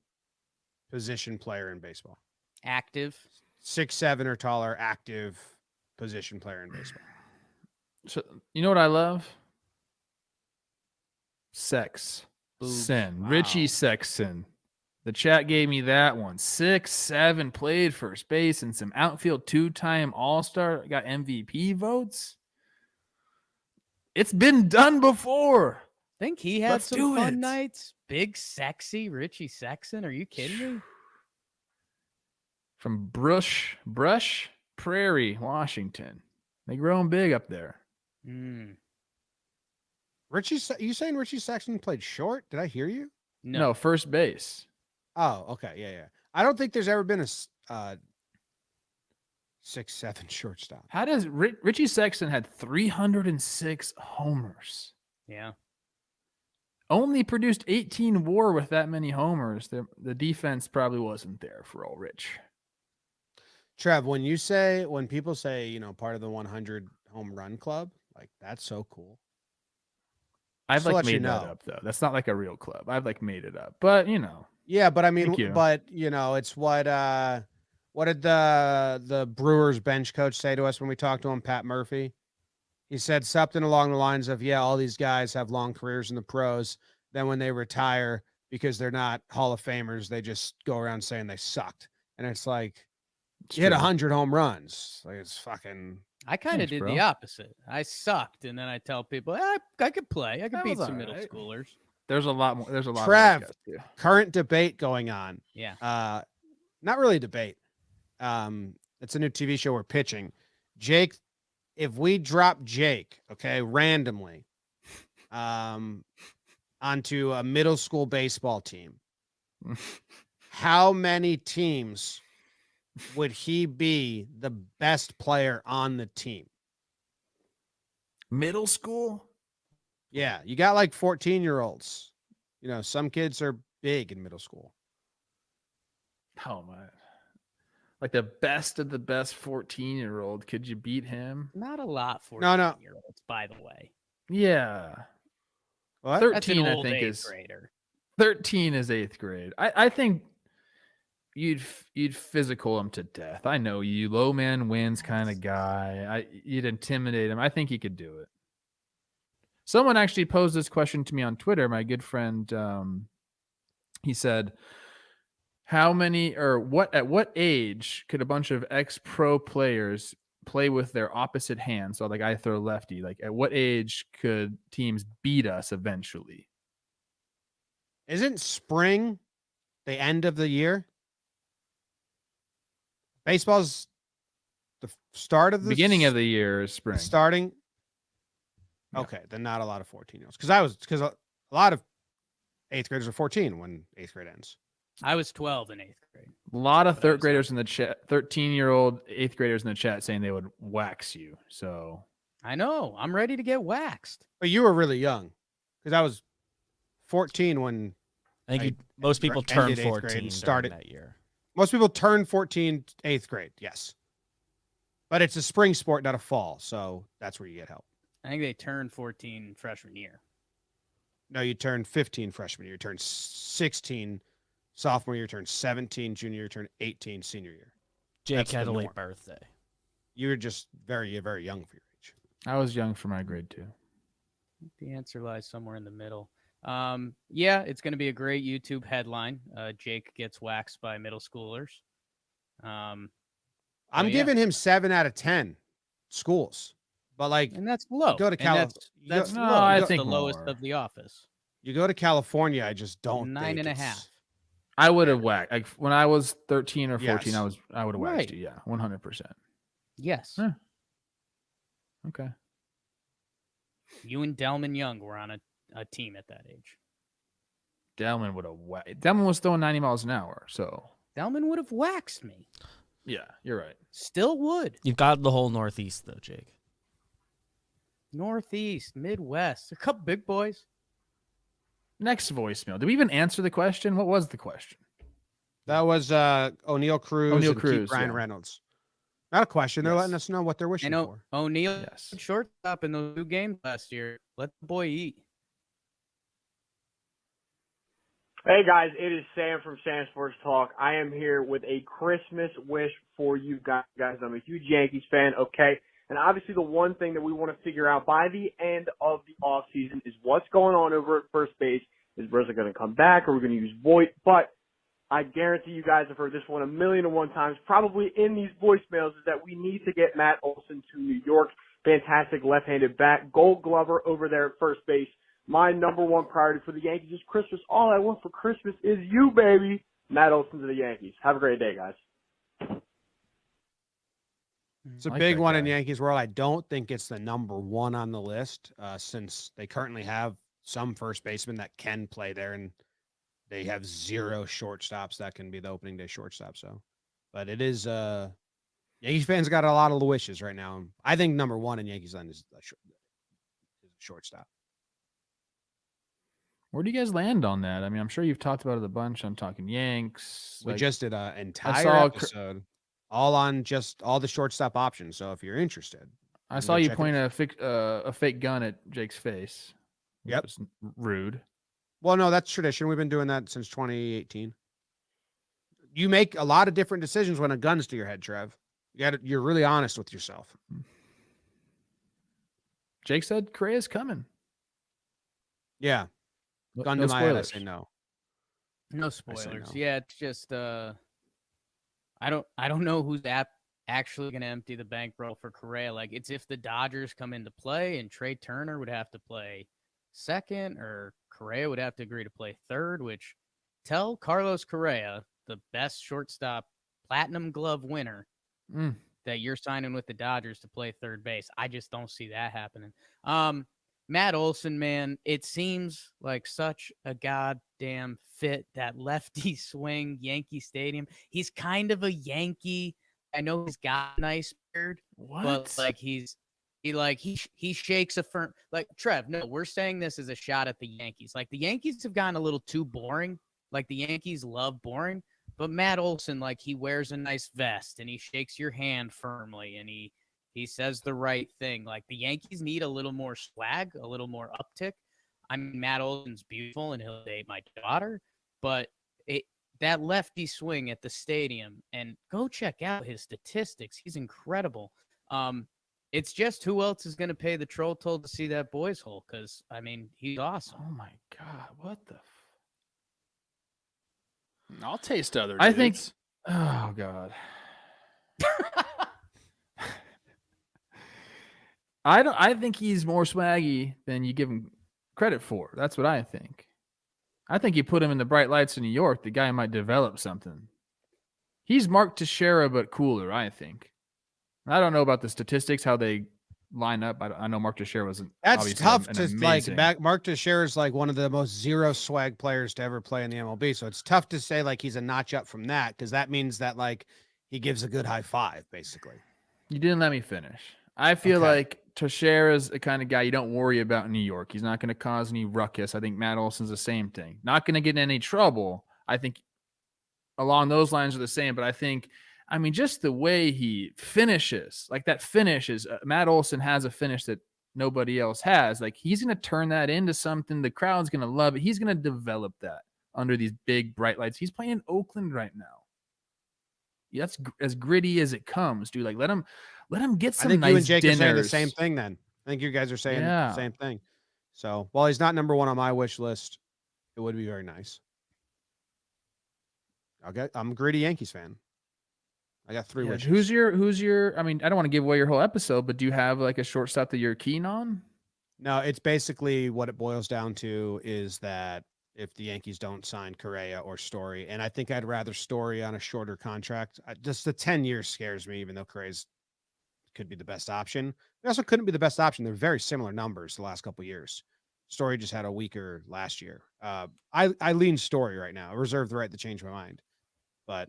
Speaker 1: position player in baseball.
Speaker 3: Active.
Speaker 1: 6'7" or taller, active position player in baseball.
Speaker 2: So you know what I love? Sex.
Speaker 3: Boobs.
Speaker 2: Sin.
Speaker 3: Wow.
Speaker 2: Richie Sexson. The chat gave me that one. 6'7", played first base and some outfield, 2-time All-Star, got MVP votes. It's been done before.
Speaker 3: Think he had
Speaker 2: Let's
Speaker 3: some
Speaker 2: do
Speaker 3: fun
Speaker 2: it.
Speaker 3: nights. Big, sexy Richie Sexson. Are you kidding me?
Speaker 2: From Brush Prairie, Washington. They growing big up there.
Speaker 1: You saying Richie Sexson played short? Did I hear you?
Speaker 2: No, first base.
Speaker 1: Oh, okay. Yeah. I don't think there's ever been a 6'7" shortstop.
Speaker 2: How does Richie Sexson had 306 homers?
Speaker 3: Yeah.
Speaker 2: Only produced 18 WAR with that many homers. The defense probably wasn't there for old Rich.
Speaker 1: Trev, when people say, part of the 100 home run club, like that's so cool.
Speaker 2: I've
Speaker 1: Just to let you
Speaker 2: made that
Speaker 1: know.
Speaker 2: up though. That's not like a real club. I've made it up. But
Speaker 1: Yeah, but I
Speaker 2: Thank
Speaker 1: mean,
Speaker 2: you.
Speaker 1: it's what did the Brewers bench coach say to us when we talked to him, Pat Murphy? He said something along the lines of, yeah, all these guys have long careers in the pros. Then when they retire, because they're not Hall of Famers, they just go around saying they sucked. And it's like,
Speaker 2: it's
Speaker 1: you hit
Speaker 2: true.
Speaker 1: 100 home runs. Like, it's fucking.
Speaker 3: I kind of
Speaker 2: Thanks,
Speaker 3: did
Speaker 2: bro.
Speaker 3: the opposite. I sucked, and then I tell people, I could play. I could
Speaker 2: That
Speaker 3: beat
Speaker 2: was
Speaker 3: some
Speaker 2: all
Speaker 3: middle
Speaker 2: right.
Speaker 3: schoolers.
Speaker 2: There's a lot more. There's a lot
Speaker 1: Trev,
Speaker 2: of podcasts, too.
Speaker 1: current debate going on.
Speaker 3: Yeah.
Speaker 1: Not really a debate. It's a new TV show we're pitching. Jake, if we drop Jake, okay, randomly, onto a middle school baseball team, how many teams would he be the best player on the team?
Speaker 2: Middle school?
Speaker 1: Yeah, you got like 14-year-olds. Some kids are big in middle school.
Speaker 2: Oh my. Like the best of the best 14-year-old. Could you beat him?
Speaker 3: Not a lot for
Speaker 1: No.
Speaker 3: 14-year-olds, by the way.
Speaker 2: Yeah.
Speaker 1: What?
Speaker 2: 13,
Speaker 3: That's an old
Speaker 2: I think,
Speaker 3: eighth
Speaker 2: is
Speaker 3: grader.
Speaker 2: 13 is 8th grade. I think you'd physical him to death. I know you, low man wins kind of guy. You'd intimidate him. I think he could do it. Someone actually posed this question to me on Twitter. My good friend, he said, at what age could a bunch of ex-pro players play with their opposite hand? So like I throw lefty. Like at what age could teams beat us eventually?
Speaker 1: Isn't spring the end of the year? Baseball's the start of the
Speaker 2: Beginning of the year is spring.
Speaker 1: Starting.
Speaker 2: Yeah.
Speaker 1: Okay, then not a lot of 14-year-olds. Because a lot of 8th graders are 14 when 8th grade ends.
Speaker 3: I was 12 in 8th grade.
Speaker 2: A lot of third graders in the chat, 13-year-old 8th graders in the chat saying they would wax you. So
Speaker 3: I know. I'm ready to get waxed.
Speaker 1: But you were really young, because I was 14 when
Speaker 4: I think most people turn
Speaker 1: ended 8th
Speaker 4: 14
Speaker 1: grade and
Speaker 4: during
Speaker 1: started
Speaker 4: that year.
Speaker 1: Most people turn 14 8th grade, yes. But it's a spring sport, not a fall, so that's where you get help.
Speaker 3: I think they turned 14 freshman year.
Speaker 1: No, you turn 15 freshman year, you turn 16 sophomore year, turn 17 junior year, turn 18 senior year.
Speaker 4: Jake
Speaker 1: That's
Speaker 4: had
Speaker 1: the
Speaker 4: a late
Speaker 1: norm.
Speaker 4: birthday.
Speaker 1: You were just very, very young for your age.
Speaker 2: I was young for my grade too.
Speaker 3: The answer lies somewhere in the middle. Yeah, it's going to be a great YouTube headline. Jake gets waxed by middle schoolers.
Speaker 1: I'm giving him 7 out of 10 schools, but
Speaker 3: and that's low.
Speaker 1: Go to
Speaker 3: California. That's
Speaker 2: No,
Speaker 3: low.
Speaker 2: I
Speaker 3: That's
Speaker 2: think
Speaker 3: the lowest
Speaker 2: more.
Speaker 3: of the office.
Speaker 1: You go to California, I just don't
Speaker 3: 9.5.
Speaker 2: I would have whacked. Like when I was 13 or 14,
Speaker 1: Yes.
Speaker 2: I would have
Speaker 3: Right.
Speaker 2: waxed you. Yeah, 100%.
Speaker 3: Yes.
Speaker 2: Huh. Okay.
Speaker 3: You and Delman Young were on a team at that age.
Speaker 2: Delman would have whacked. Delman was throwing 90 miles an hour. So
Speaker 3: Delman would have waxed me.
Speaker 2: yeah, you're right.
Speaker 3: Still would.
Speaker 4: You've got the whole Northeast though, Jake.
Speaker 3: Northeast, Midwest, a couple big boys.
Speaker 2: Next voicemail. Did we even answer the question? What was the question?
Speaker 1: That was O'Neal Cruz and Keith Ryan Reynolds. Not a question. They're
Speaker 2: Yes.
Speaker 1: letting us know what they're
Speaker 3: I
Speaker 1: wishing
Speaker 3: know
Speaker 1: for.
Speaker 3: O'Neal
Speaker 2: Yes.
Speaker 3: shortstop in those 2 games last year. Let the boy eat.
Speaker 9: Hey guys, it is Sam from Sam Sports Talk. I am here with a Christmas wish for you guys. I'm a huge Yankees fan, okay? And obviously the one thing that we want to figure out by the end of the offseason is what's going on over at first base. Is Berza going to come back? Or are we going to use Voit? But I guarantee you guys have heard this one 1,000,001 times, probably in these voicemails, is that we need to get Matt Olson to New York. Fantastic left-handed bat, Gold Glover over there at first base. My number one priority for the Yankees is Christmas. All I want for Christmas is you, baby. Matt Olson to the Yankees. Have a great day, guys.
Speaker 1: It's a
Speaker 2: Like
Speaker 1: big
Speaker 2: that
Speaker 1: one in
Speaker 2: guy.
Speaker 1: Yankees world. I don't think it's the number one on the list, since they currently have some first basemen that can play there, and they have 0 shortstops that can be the opening day shortstop. So, but it is Yankees fans got a lot of the wishes right now. I think number one in Yankees land is a shortstop.
Speaker 2: Where do you guys land on that? I mean, I'm sure you've talked about it a bunch. I'm talking Yanks.
Speaker 1: We
Speaker 2: like-
Speaker 1: just did an entire
Speaker 2: saw
Speaker 1: episode all on just all the shortstop options. So if you're interested,
Speaker 2: I saw you point a fake gun at Jake's face. Which was rude.
Speaker 1: Well, no, that's tradition. We've been doing that since 2018. You make a lot of different decisions when a gun's to your head, Trev. You're really honest with yourself.
Speaker 2: Jake said Correa's coming.
Speaker 1: Yeah. Gun to my head, I say no.
Speaker 3: No spoilers. Yeah, it's just I don't know who's actually going to empty the bankroll for Correa. Like, it's if the Dodgers come into play and Trey Turner would have to play second, or Correa would have to agree to play third, which tell Carlos Correa, the best shortstop, platinum glove winner, that you're signing with the Dodgers to play third base. I just don't see that happening. Matt Olson, man, it seems like such a goddamn fit, that lefty swing, Yankee Stadium. He's kind of a Yankee. I know he's got a nice beard, but like he shakes a firm, like, Trev, no, we're saying this as a shot at the Yankees. Like, the Yankees have gotten a little too boring. Like, the Yankees love boring, but Matt Olson, like, he wears a nice vest and he shakes your hand firmly and he says the right thing. Like, the Yankees need a little more swag, a little more uptick. I mean, Matt Olson's beautiful and he'll date my daughter, but that lefty swing at the stadium, and go check out his statistics. He's incredible. It's just who else is going to pay the troll toll to see that boys hole? Because, I mean, he's awesome.
Speaker 2: Oh, my God. What the?
Speaker 12: I'll taste other
Speaker 2: I
Speaker 12: dudes.
Speaker 2: think. Oh, God. I think he's more swaggy than you give him credit for. That's what I think. I think you put him in the bright lights of New York, the guy might develop something. He's Mark Teixeira, but cooler, I think. I don't know about the statistics, how they line up. I know Mark Teixeira wasn't.
Speaker 1: That's tough to like. Mark Teixeira is like one of the most zero swag players to ever play in the MLB. So it's tough to say like he's a notch up from that, because that means that like he gives a good high five, basically.
Speaker 2: You didn't let me finish. I feel like Teixeira's the kind of guy you don't worry about in New York. He's not going to cause any ruckus. I think Matt Olson's the same thing. Not going to get in any trouble. I think along those lines are the same, but I mean, just the way he finishes, like that finish is Matt Olson has a finish that nobody else has. Like, he's going to turn that into something. The crowd's going to love it. He's going to develop that under these big bright lights. He's playing in Oakland right now. That's as gritty as it comes, dude. Like, let him get some nice dinners. I think you and Jake are saying the same thing then. I think you guys are saying the same thing. So while he's not number one on my wish list, it would be very nice. I'm a gritty Yankees fan. I got 3 wishes. Who's your, I mean, I don't want to give away your whole episode, but do you have like a shortstop that you're keen on?
Speaker 1: No, it's basically what it boils down to is that if the Yankees don't sign Correa or Story, and I think I'd rather Story on a shorter contract. Just the 10 years scares me, even though Correa's could be the best option. It also couldn't be the best option. They're very similar numbers the last couple of years. Story just had a weaker last year. I lean Story right now. I reserve the right to change my mind. But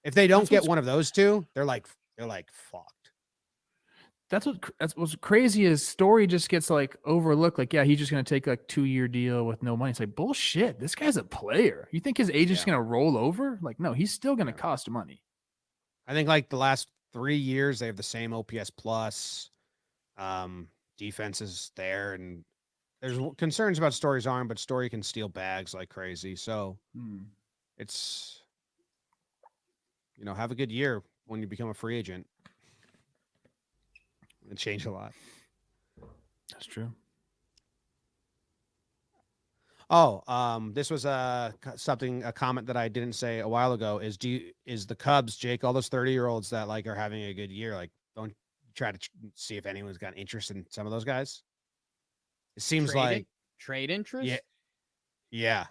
Speaker 1: if they don't get one of those two, they're like fucked.
Speaker 2: That's what's crazy is Story just gets like overlooked. Like, yeah, he's just going to take like 2-year deal with no money. It's like, bullshit. This guy's a player. You think his agent's going to roll over? Like, no, he's still going to cost money.
Speaker 1: I think like the last 3 years, they have the same OPS plus. Defense is there, and there's concerns about Story's arm, but Story can steal bags like crazy. So it's, have a good year when you become a free agent. It changed a lot.
Speaker 2: That's true.
Speaker 1: Oh, this was a comment that I didn't say a while ago is the Cubs, Jake, all those 30-year-olds that like are having a good year, like don't try to see if anyone's got interest in some of those guys. It seems like
Speaker 3: trade interest.
Speaker 1: Yeah.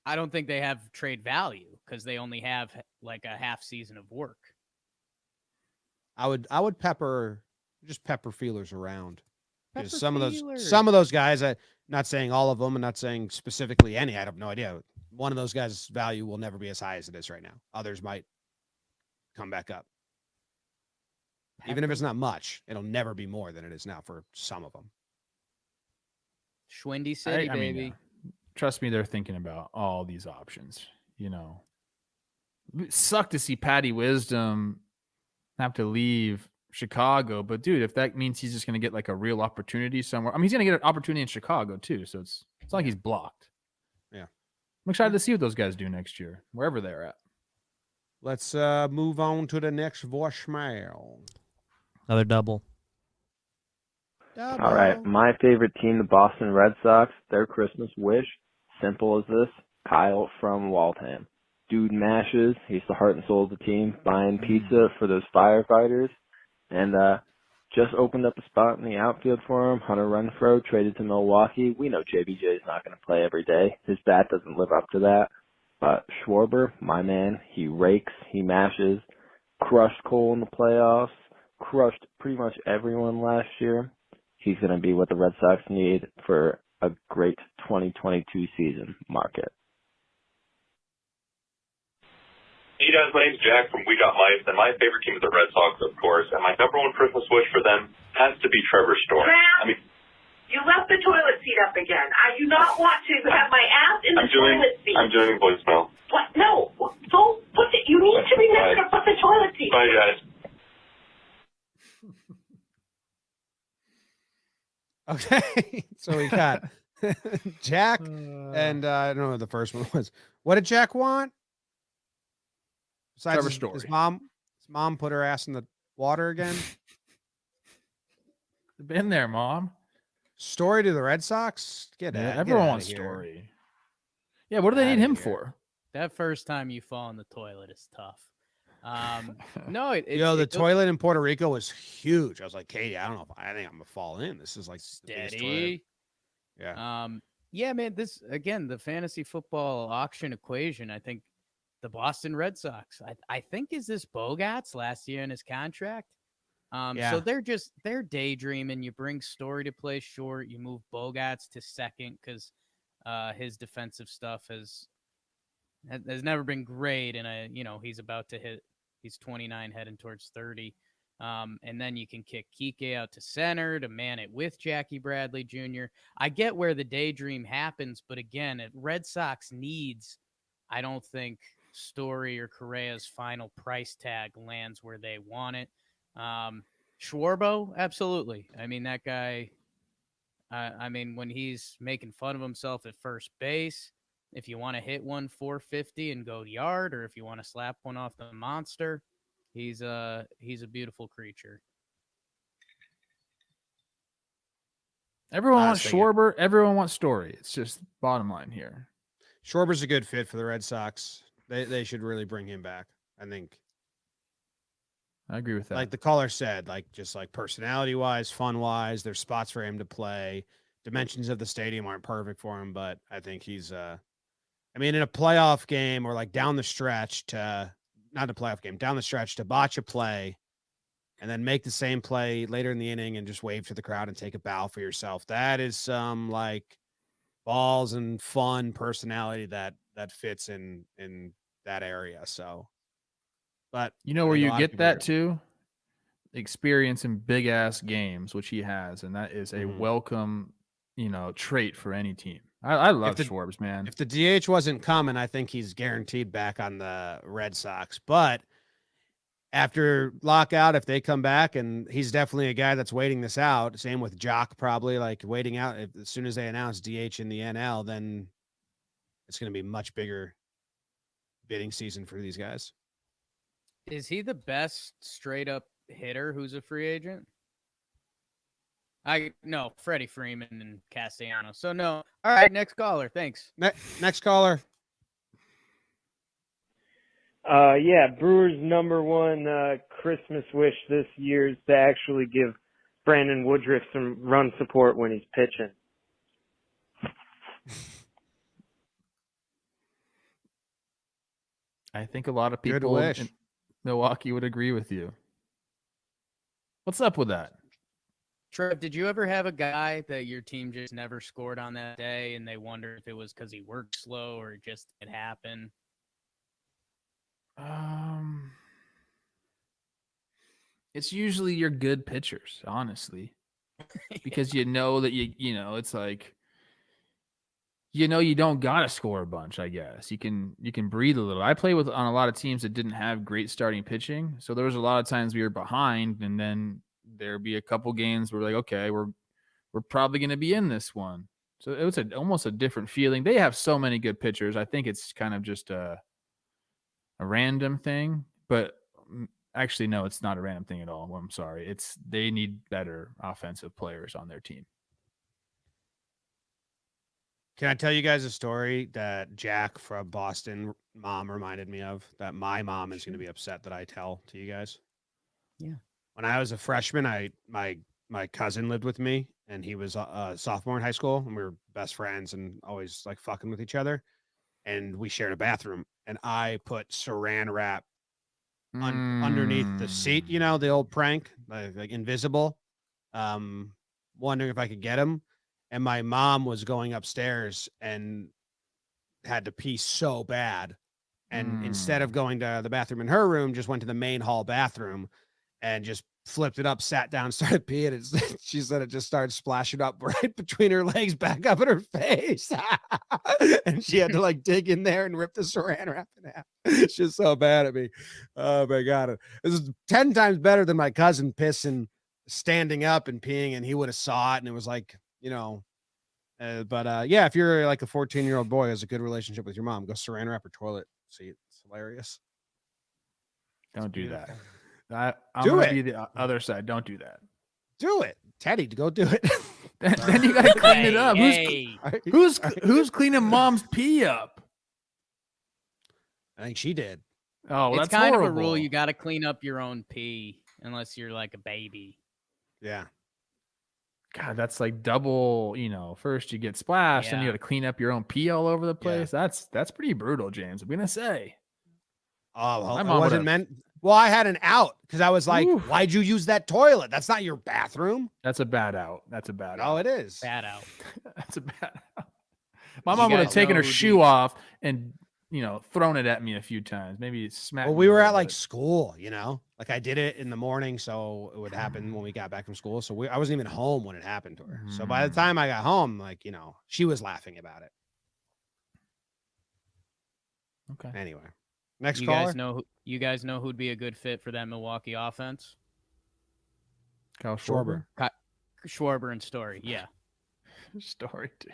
Speaker 3: I don't think they have trade value because they only have like a half season of work.
Speaker 1: I would pepper feelers around. Because some of those guys, I'm not saying all of them and not saying specifically any, I have no idea. One of those guys' value will never be as high as it is right now. Others might come back up. Even if it's not much, it'll never be more than it is now for some of them.
Speaker 3: Schwindy City, baby.
Speaker 2: Mean, trust me, they're thinking about all these options. It sucked to see Patty Wisdom have to leave Chicago. But dude, if that means he's just going to get like a real opportunity somewhere, I mean, he's going to get an opportunity in Chicago too. So it's not like he's blocked.
Speaker 1: Yeah.
Speaker 2: I'm excited to see what those guys do next year, wherever they're at.
Speaker 1: Let's move on to the next voicemail.
Speaker 4: Another double.
Speaker 12: All right. My favorite team, the Boston Red Sox, their Christmas wish, simple as this, Kyle from Waltham. Dude mashes. He's the heart and soul of the team, buying pizza for those firefighters. And just opened up a spot in the outfield for him. Hunter Renfroe traded to Milwaukee. We know JBJ is not going to play every day. His bat doesn't live up to that. But Schwarber, my man, he rakes, he mashes, crushed Cole in the playoffs, crushed pretty much everyone last year. He's going to be what the Red Sox need for a great 2022 season. Market.
Speaker 13: Hey guys, my name's Jack from We Got Life, and my favorite team is the Red Sox, of course, and my number one Christmas wish for them has to be Trevor Story.
Speaker 14: You left the toilet seat up again. I do not want to have my ass in the toilet seat.
Speaker 13: I'm doing voicemail.
Speaker 14: What? No. Don't put it. You need to remember to put the toilet seat.
Speaker 13: Bye, guys.
Speaker 1: Okay, so we got Jack, and I don't know what the first one was. What did Jack want? Besides
Speaker 2: Trevor Story.
Speaker 1: His mom put her ass in the water again.
Speaker 2: Been there, Mom.
Speaker 1: Story to the Red Sox?
Speaker 2: Everyone wants Story. Yeah, what do they need him for?
Speaker 3: That first time you fall in the toilet is tough. No,
Speaker 1: the toilet in Puerto Rico was huge. I was like, Katie, I don't know if I think I'm gonna fall in. This is like
Speaker 3: steady.
Speaker 1: Yeah.
Speaker 3: Yeah, man. This again, the fantasy football auction equation. I think the Boston Red Sox. I think is this Bogarts last year in his contract. So they're daydreaming. You bring Story to play short. You move Bogarts to second because his defensive stuff has never been great, and he's about to hit. He's 29, heading towards 30. And then you can kick Kike out to center to man it with Jackie Bradley Jr. I get where the daydream happens, but again, Red Sox needs. I don't think Story or Correa's final price tag lands where they want it. Schwarbo, absolutely. I mean, that guy, when he's making fun of himself at first base, if you want to hit one 450 and go yard, or if you want to slap one off the monster, he's a beautiful creature.
Speaker 2: Everyone wants Schwarber. Everyone wants Story. It's just bottom line here.
Speaker 1: Schwarber's a good fit for the Red Sox. They should really bring him back. I think.
Speaker 2: I agree with that.
Speaker 1: Like the caller said, just personality wise, fun wise, there's spots for him to play. Dimensions of the stadium aren't perfect for him, but I think he's in a playoff game or down the stretch to botch a play and then make the same play later in the inning and just wave to the crowd and take a bow for yourself. That is some balls and fun personality that fits in that area. So, but
Speaker 2: where you get that too? Experience in big ass games, which he has, and that is a welcome, trait for any team. I love Schwartz, man.
Speaker 1: If the DH wasn't coming, I think he's guaranteed back on the Red Sox. But after lockout, if they come back, and he's definitely a guy that's waiting this out. Same with Jock, probably waiting out. As soon as they announce DH in the NL, then it's going to be much bigger bidding season for these guys.
Speaker 3: Is he the best straight up hitter who's a free agent? No, Freddie Freeman and Castellanos. So no. All right, next caller. Thanks.
Speaker 1: Next caller.
Speaker 15: Brewers' number one Christmas wish this year is to actually give Brandon Woodruff some run support when he's pitching.
Speaker 2: I think a lot of people in Milwaukee would agree with you. What's up with that?
Speaker 3: Trev, did you ever have a guy that your team just never scored on that day and they wonder if it was because he worked slow or just it happened?
Speaker 2: It's usually your good pitchers, honestly, because you know that it's you don't gotta score a bunch. I guess you can breathe a little. I play on a lot of teams that didn't have great starting pitching, so there was a lot of times we were behind, and then there'd be a couple games where we're like, okay, we're probably going to be in this one. So it was almost a different feeling. They have so many good pitchers. I think it's kind of just a random thing, but actually, no, it's not a random thing at all. I'm sorry. They need better offensive players on their team.
Speaker 1: Can I tell you guys a story that Jack from Boston mom reminded me of, that my mom is going to be upset that I tell to you guys?
Speaker 3: Yeah.
Speaker 1: When I was a freshman, my cousin lived with me, and he was a sophomore in high school, and we were best friends and always like fucking with each other. And we shared a bathroom, and I put saran wrap underneath the seat, the old prank, like invisible, wondering if I could get him. And my mom was going upstairs and had to pee so bad. And instead of going to the bathroom in her room, just went to the main hall bathroom and just flipped it up, sat down, started peeing. She said it just started splashing up right between her legs, back up in her face. And she had to like dig in there and rip the saran wrap in half. She's so bad at me. Oh my God. This is 10 times better than my cousin pissing, standing up and peeing, and he would have saw it. And it was like, yeah, if you're like a 14-year-old boy who has a good relationship with your mom, go saran wrap her toilet seat. It's hilarious.
Speaker 2: Don't do that. I'm
Speaker 1: Do
Speaker 2: gonna
Speaker 1: it.
Speaker 2: be the other side. Don't do that.
Speaker 1: Do it, Teddy. Go do it.
Speaker 2: Then you gotta clean it up.
Speaker 3: Hey.
Speaker 2: Who's cleaning mom's pee up?
Speaker 1: I think she did.
Speaker 2: Oh,
Speaker 3: It's
Speaker 2: that's
Speaker 3: kind
Speaker 2: horrible.
Speaker 3: of a rule. You got to clean up your own pee unless you're like a baby.
Speaker 1: Yeah.
Speaker 2: God, that's like double. First you get splashed, then you
Speaker 3: Yeah.
Speaker 2: got to clean up your own pee all over the place. That's pretty brutal, James. I'm gonna say.
Speaker 1: Oh, well,
Speaker 2: My
Speaker 1: it
Speaker 2: mom
Speaker 1: wasn't
Speaker 2: would've-
Speaker 1: meant. Well, I had an out because I was like,
Speaker 2: Oof.
Speaker 1: why'd you use that toilet? That's not your bathroom.
Speaker 2: That's a bad out. That's a bad out.
Speaker 1: Oh, it is.
Speaker 3: Bad out.
Speaker 2: That's a bad out. My
Speaker 3: You
Speaker 2: mom would have
Speaker 3: guys
Speaker 2: taken
Speaker 3: know
Speaker 2: her
Speaker 3: who
Speaker 2: shoe off and thrown it at me a few times. Maybe smacked.
Speaker 1: Well,
Speaker 2: me
Speaker 1: we
Speaker 2: a
Speaker 1: were
Speaker 2: little
Speaker 1: at like
Speaker 2: bit.
Speaker 1: school, like I did it in the morning, so it would happen when we got back from school. So I wasn't even home when it happened to her. So by the time I got home, she was laughing about it.
Speaker 2: Okay.
Speaker 1: Anyway, next
Speaker 3: You
Speaker 1: caller.
Speaker 3: guys know who'd be a good fit for that Milwaukee offense?
Speaker 2: Kyle
Speaker 1: Schwarber.
Speaker 3: Schwarber and Story. Yeah.
Speaker 2: Story too.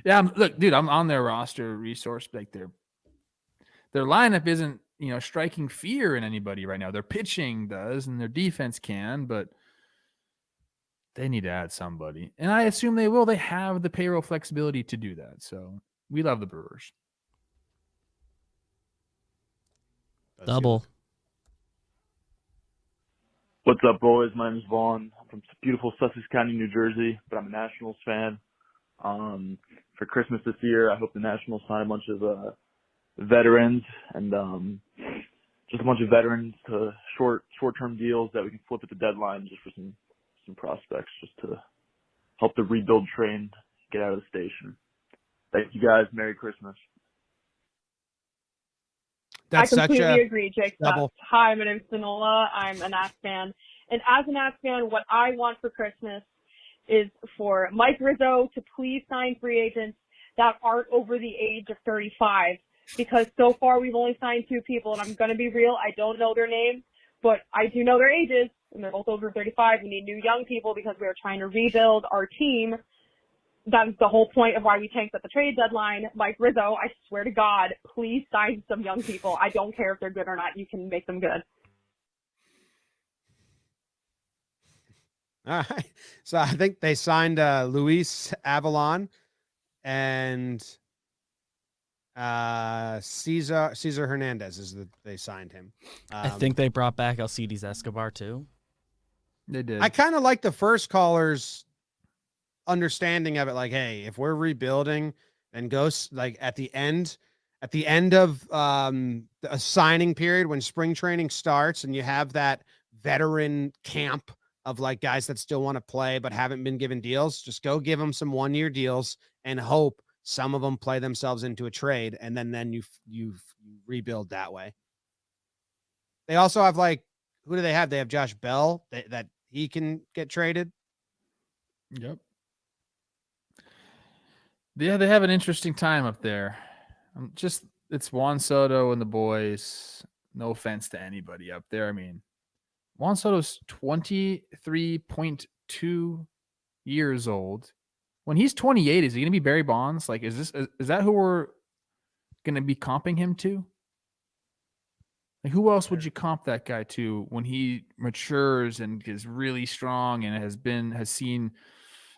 Speaker 2: Yeah, look, dude, I'm on their roster resource. Like their lineup isn't striking fear in anybody right now. Their pitching does, and their defense can, but they need to add somebody. And I assume they will. They have the payroll flexibility to do that. So we love the Brewers.
Speaker 4: Double.
Speaker 16: What's up, boys? My name is Vaughn. I'm from beautiful Sussex County, New Jersey, but I'm a Nationals fan. For Christmas this year, I hope the Nationals sign a bunch of veterans and just a bunch of veterans to short-term deals that we can flip at the deadline just for some prospects, just to help the rebuild train get out of the station. Thank you, guys. Merry Christmas.
Speaker 1: That's
Speaker 17: I completely
Speaker 1: such a
Speaker 17: agree, Jake.
Speaker 1: double.
Speaker 17: Hi, my name's Finola. I'm a Nats fan. And as a Nats fan, what I want for Christmas is for Mike Rizzo to please sign free agents that aren't over the age of 35. Because so far we've only signed 2 people, and I'm going to be real, I don't know their names, but I do know their ages, and they're both over 35. We need new young people because we are trying to rebuild our team. That's the whole point of why we tanked at the trade deadline. Mike Rizzo, I swear to God, please sign some young people. I don't care if they're good or not. You can make them good.
Speaker 1: All right. So I think they signed Luis Avalon and Cesar Hernandez they signed him.
Speaker 4: I think they brought back Alcides Escobar too.
Speaker 2: They did.
Speaker 1: I kind of like the first caller's understanding of it. Like, hey, if we're rebuilding and goes like at the end of a signing period when spring training starts and you have that veteran camp of like guys that still want to play but haven't been given deals, just go give them some 1-year deals and hope some of them play themselves into a trade, and then you rebuild that way. They also have who do they have? They have Josh Bell that he can get traded.
Speaker 2: Yep. Yeah, they have an interesting time up there. It's Juan Soto and the boys. No offense to anybody up there. I mean, Juan Soto's 23.2 years old. When he's 28, is he going to be Barry Bonds? Like, is that who we're going to be comping him to? Like, who else would you comp that guy to when he matures and is really strong and has seen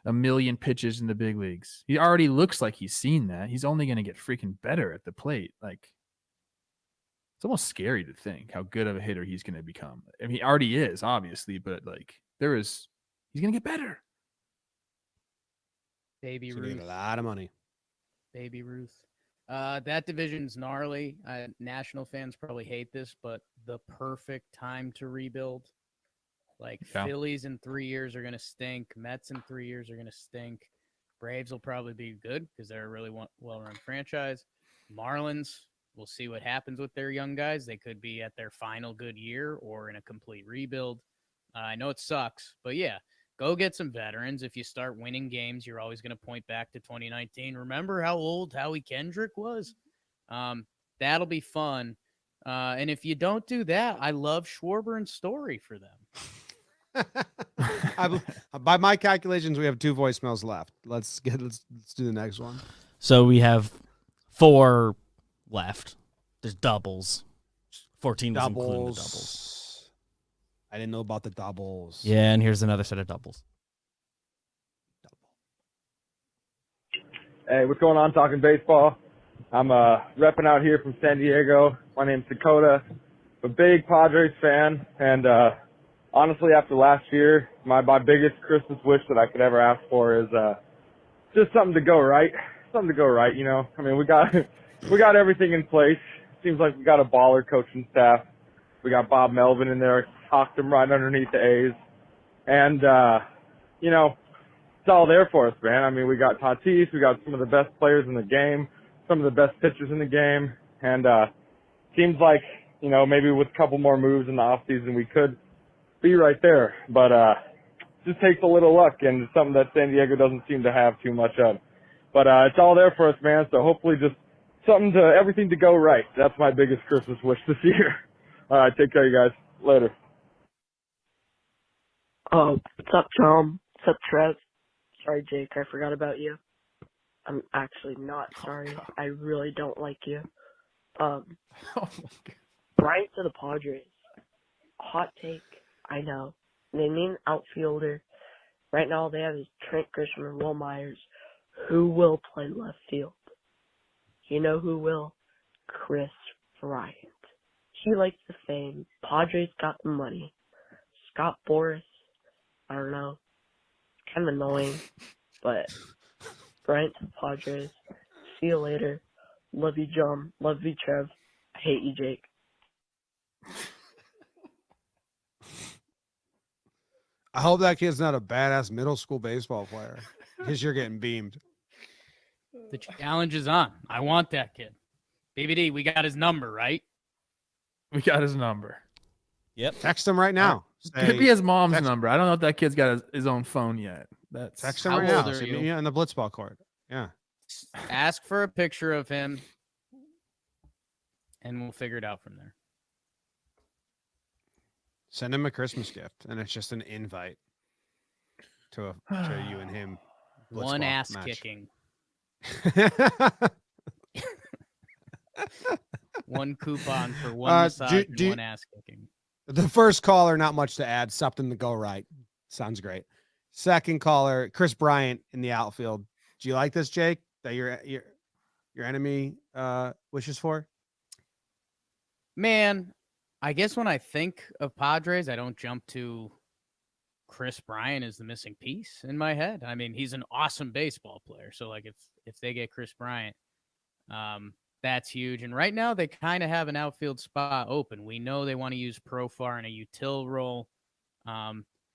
Speaker 2: a million pitches in the big leagues? He already looks like he's seen that. He's only going to get freaking better at the plate. Like, it's almost scary to think how good of a hitter he's going to become. I mean, he already is, obviously, but like, he's going to get better.
Speaker 3: Baby
Speaker 1: So you
Speaker 3: Ruth.
Speaker 1: get a lot of money.
Speaker 3: Baby Ruth. That division's gnarly. National fans probably hate this, but the perfect time to rebuild. Like,
Speaker 2: Yeah.
Speaker 3: Phillies in 3 years are going to stink. Mets in 3 years are going to stink. Braves will probably be good because they're a really well-run franchise. Marlins, we'll see what happens with their young guys. They could be at their final good year or in a complete rebuild. I know it sucks, but yeah, go get some veterans. If you start winning games, you're always going to point back to 2019. Remember how old Howie Kendrick was? That'll be fun. And if you don't do that, I love Schwarber and Story for them.
Speaker 1: By my calculations, we have 2 voicemails left. Let's do the next one.
Speaker 4: So we have 4 left. There's doubles. 14 doesn't include the doubles.
Speaker 1: I didn't know about the doubles.
Speaker 4: Yeah, and here's another set of doubles.
Speaker 16: Hey, what's going on? Talking baseball. I'm repping out here from San Diego. My name's Dakota. I'm a big Padres fan, and honestly, after last year, my biggest Christmas wish that I could ever ask for is just something to go right. Something to go right, you know. I mean, we got everything in place. Seems like we got a baller coaching staff. We got Bob Melvin in there, talked him right underneath the A's, and you know, it's all there for us, man. I mean, we got Tatis, we got some of the best players in the game, some of the best pitchers in the game, and seems like, you know, maybe with a couple more moves in the offseason, we could be right there. But just takes a little luck, and it's something that San Diego doesn't seem to have too much of. But it's all there for us, man. So hopefully just everything to go right. That's my biggest Christmas wish this year. All right, take care, you guys. Later.
Speaker 18: What's up, Tom? What's up, Trev? Sorry, Jake, I forgot about you. I'm actually not sorry. I really don't like you. Bryant to the Padres. Hot take, I know. They need an outfielder. Right now they have Trent Grisham and Will Myers. Who will play left field? You know who will? Chris Bryant. He likes the fame. Padres got the money. Scott Boras, I don't know. Kind of annoying, but Bryant to the Padres. See you later. Love you, John. Love you, Trev. I hate you, Jake.
Speaker 1: I hope that kid's not a badass middle school baseball player because you're getting beamed.
Speaker 3: The challenge is on. I want that kid. BBD, we got his number, right?
Speaker 2: We got his number.
Speaker 4: Yep.
Speaker 1: Text him right now.
Speaker 2: Could be his mom's number. I don't know if that kid's got his own phone yet.
Speaker 1: Text him
Speaker 3: How
Speaker 1: right
Speaker 3: old
Speaker 1: now.
Speaker 3: are
Speaker 1: See
Speaker 3: you?
Speaker 1: me in the blitzball court. Yeah.
Speaker 3: Ask for a picture of him, and we'll figure it out from there.
Speaker 1: Send him a Christmas gift, and it's just an invite to you and him.
Speaker 3: One
Speaker 1: blitzball
Speaker 3: ass
Speaker 1: match.
Speaker 3: kicking. One coupon for one massage and one ass kicking.
Speaker 1: The first caller, not much to add. Something to go right. Sounds great. Second caller, Chris Bryant in the outfield. Do you like this, Jake? That your enemy wishes for?
Speaker 3: Man, I guess when I think of Padres, I don't jump to Chris Bryant as the missing piece in my head. I mean, he's an awesome baseball player. So, like, if they get Chris Bryant, that's huge. And right now, they kind of have an outfield spot open. We know they want to use Profar in a util role,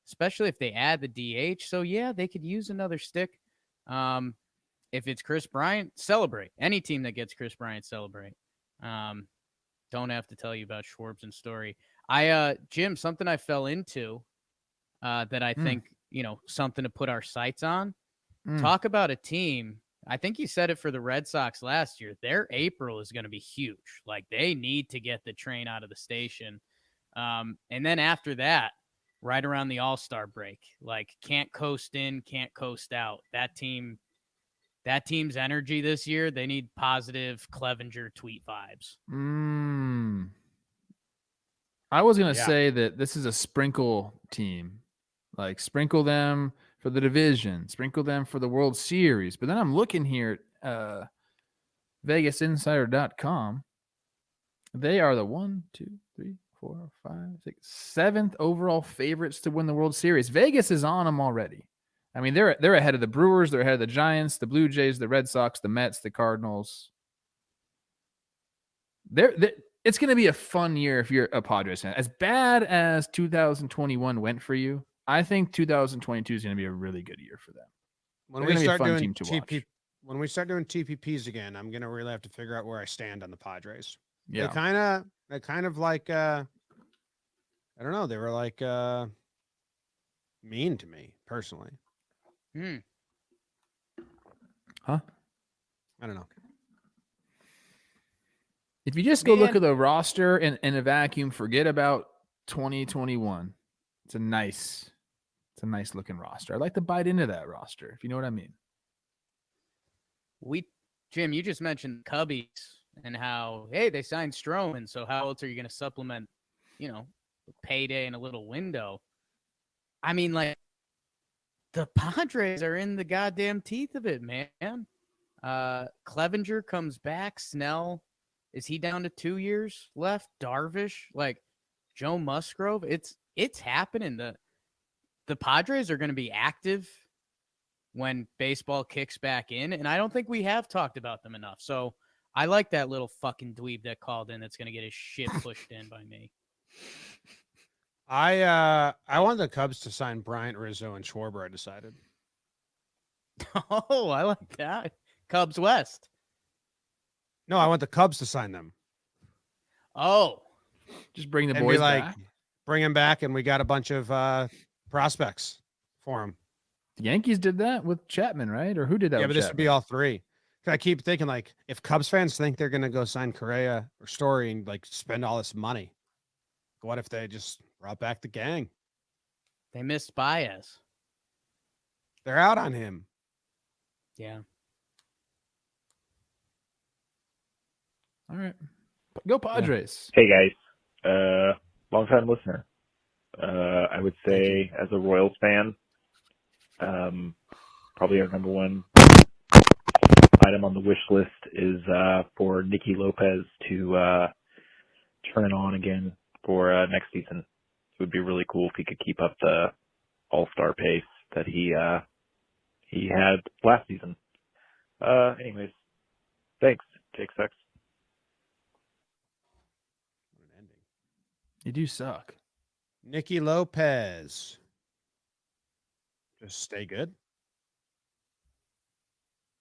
Speaker 3: especially if they add the DH. So, yeah, they could use another stick. If it's Chris Bryant, celebrate. Any team that gets Chris Bryant, celebrate. Don't have to tell you about Schwarb's and Story. Jim, something I fell into that I think, something to put our sights on. Talk about a team. I think you said it for the Red Sox last year. Their April is going to be huge. Like, they need to get the train out of the station. And then after that, right around the All-Star break, like, can't coast in, can't coast out. That team's energy this year, they need positive Clevenger tweet vibes.
Speaker 2: I was going to say that this is a sprinkle team. Like, sprinkle them for the division, sprinkle them for the World Series. But then I'm looking here at VegasInsider.com. They are the 7th overall favorites to win the World Series. Vegas is on them already. I mean, they're ahead of the Brewers, they're ahead of the Giants, the Blue Jays, the Red Sox, the Mets, the Cardinals. It's going to be a fun year if you're a Padres fan. As bad as 2021 went for you, I think 2022 is going to be a really good year for them.
Speaker 1: When we start doing TPPs again, I'm going to really have to figure out where I stand on the Padres.
Speaker 2: Yeah.
Speaker 1: They kind of like, I don't know. They were like mean to me personally.
Speaker 2: Huh?
Speaker 1: I don't know.
Speaker 2: If you just go look at the roster in a vacuum, forget about 2021. It's a nice looking roster. I'd like to bite into that roster, if you know what I mean.
Speaker 3: Jim, you just mentioned Cubbies and how, hey, they signed Stroman, so how else are you going to supplement, payday in a little window? I mean, like, the Padres are in the goddamn teeth of it, man. Clevenger comes back. Snell, is he down to 2 years left? Darvish, like, Joe Musgrove, it's happening. The Padres are going to be active when baseball kicks back in, and I don't think we have talked about them enough. So I like that little fucking dweeb that called in that's going to get his shit pushed in by me.
Speaker 1: I want the Cubs to sign Bryant, Rizzo, and Schwarber, I decided.
Speaker 3: Oh, I like that. Cubs West.
Speaker 1: No, I want the Cubs to sign them.
Speaker 3: Oh.
Speaker 2: Just bring the
Speaker 1: And
Speaker 2: boys
Speaker 1: be like,
Speaker 2: back.
Speaker 1: Bring them back, and we got a bunch of prospects for them.
Speaker 2: The Yankees did that with Chapman, right? Or who did that?
Speaker 1: Yeah,
Speaker 2: with
Speaker 1: but this would
Speaker 2: Chapman?
Speaker 1: be all three. I keep thinking, like, if Cubs fans think they're going to go sign Correa or Story and, like, spend all this money, what if they just brought back the gang?
Speaker 3: They missed Baez.
Speaker 1: They're out on him.
Speaker 3: Yeah.
Speaker 2: All right. Go Padres.
Speaker 19: Hey, guys. Long-time listener. I would say, as a Royals fan, probably our number one item on the wish list is for Nicky Lopez to turn on again for next season. It would be really cool if he could keep up the all-star pace that he had last season. Anyways, thanks. Jake sucks.
Speaker 2: You do suck.
Speaker 1: Nicky Lopez. Just stay good.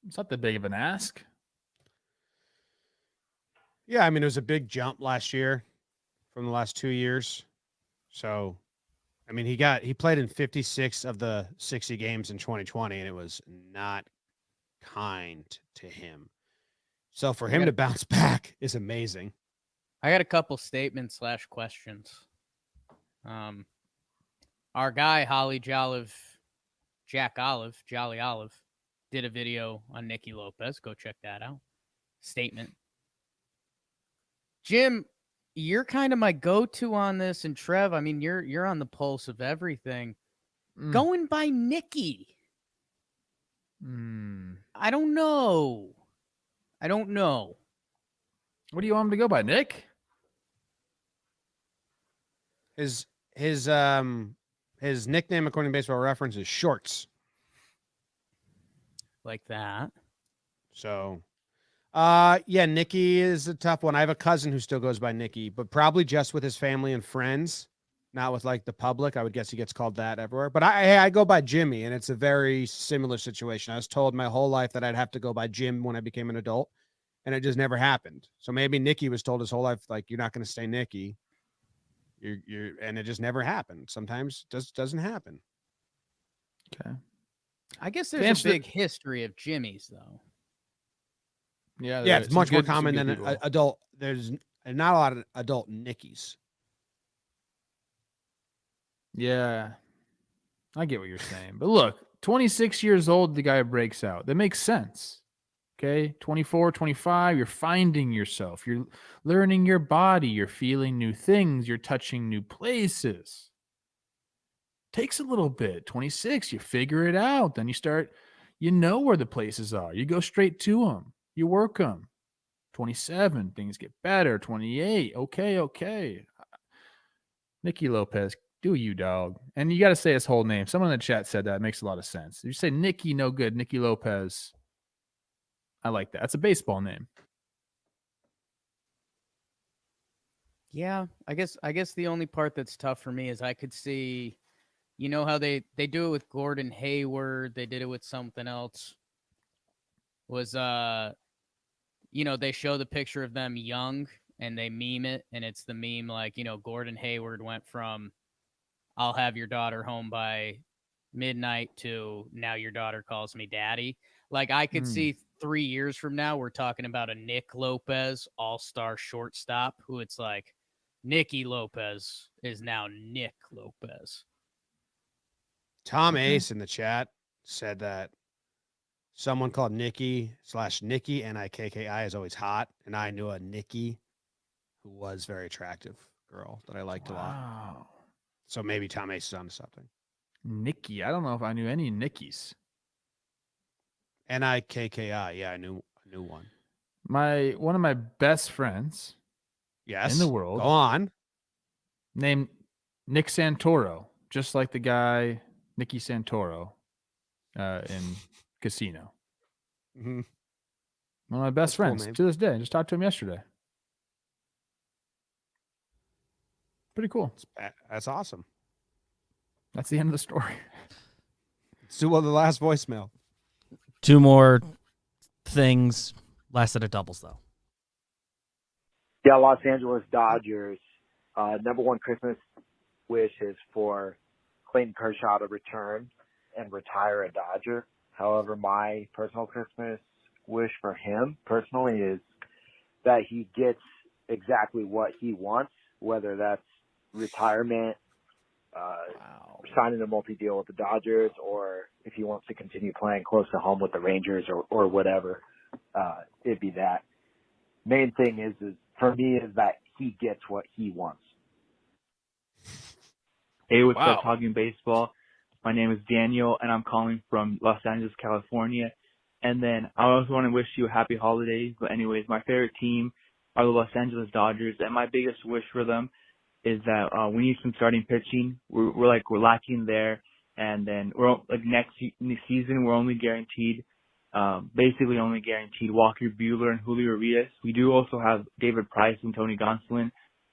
Speaker 2: It's not that big of an ask.
Speaker 1: Yeah, I mean, it was a big jump last year from the last 2 years. So, I mean, he played in 56 of the 60 games in 2020, and it was not kind to him. So for him to bounce back is amazing.
Speaker 3: I got a couple statements / questions. Our guy, Jolly Olive, did a video on Nicky Lopez. Go check that out. Statement. Jim, you're kind of my go-to on this, and Trev, I mean, you're on the pulse of everything. Going by Nicky. I don't know.
Speaker 2: What do you want him to go by, Nick?
Speaker 1: His nickname, according to Baseball Reference, is Shorts.
Speaker 3: Like that.
Speaker 1: So, yeah, Nicky is a tough one. I have a cousin who still goes by Nicky, but probably just with his family and friends, not with like the public. I would guess he gets called that everywhere. But I go by Jimmy, and it's a very similar situation. I was told my whole life that I'd have to go by Jim when I became an adult, and it just never happened. So maybe Nicky was told his whole life, like, you're not going to stay Nicky. And it just never happened. Sometimes it just doesn't happen.
Speaker 2: Okay.
Speaker 3: I guess there's a big history of Jimmys, though.
Speaker 1: Yeah, it's much more common than
Speaker 2: people.
Speaker 1: adult. There's not a lot of adult Nickies.
Speaker 2: Yeah, I get what you're saying. But look, 26 years old, the guy breaks out. That makes sense. Okay, 24, 25, you're finding yourself. You're learning your body. You're feeling new things. You're touching new places. Takes a little bit. 26, you figure it out. Then you know where the places are. You go straight to them. You work them. 27, things get better. 28, okay. Nicky Lopez, do you, dog. And you got to say his whole name. Someone in the chat said that. It makes a lot of sense. If you say Nicky, no good. Nicky Lopez. I like that. That's a baseball name.
Speaker 3: Yeah, I guess the only part that's tough for me is I could see, you know how they do it with Gordon Hayward, they did it with something else. Was they show the picture of them young and they meme it, and it's the meme like, Gordon Hayward went from I'll have your daughter home by midnight to now your daughter calls me daddy. Like I could see 3 years from now, we're talking about a Nick Lopez all-star shortstop who it's like Nicky Lopez is now Nick Lopez.
Speaker 1: Tom Ace in the chat said that someone called Nicky /Nikki, Nikki, is always hot. And I knew a Nikki who was very attractive girl that I liked a lot. So maybe Tom Ace is onto something.
Speaker 2: Nicky. I don't know if I knew any Nickies.
Speaker 1: Nikki. Yeah, I knew one.
Speaker 2: One of my best friends in the world.
Speaker 1: Go on.
Speaker 2: Named Nick Santoro, just like the guy Nicky Santoro in Casino.
Speaker 1: Mm-hmm.
Speaker 2: One of my best friends to this day. I just talked to him yesterday. Pretty cool.
Speaker 1: That's awesome.
Speaker 2: That's the end of the story.
Speaker 1: Let's do the last voicemail.
Speaker 4: 2 more things. Last set of doubles, though.
Speaker 20: Yeah, Los Angeles Dodgers. Number one Christmas wish is for Clayton Kershaw to return and retire a Dodger. However, my personal Christmas wish for him personally is that he gets exactly what he wants, whether that's retirement, signing a multi-deal with the Dodgers, or if he wants to continue playing close to home with the Rangers or whatever, it'd be that. Main thing is for me is that he gets what he wants.
Speaker 16: Hey, what's up, Talkin Baseball? My name is Daniel, and I'm calling from Los Angeles, California. And then I also want to wish you a happy holidays. But anyways, my favorite team are the Los Angeles Dodgers, and my biggest wish for them is that we need some starting pitching. We're lacking there, and then we're like next season we're only guaranteed, basically only guaranteed Walker Buehler and Julio Urias. We do also have David Price and Tony Gonsolin,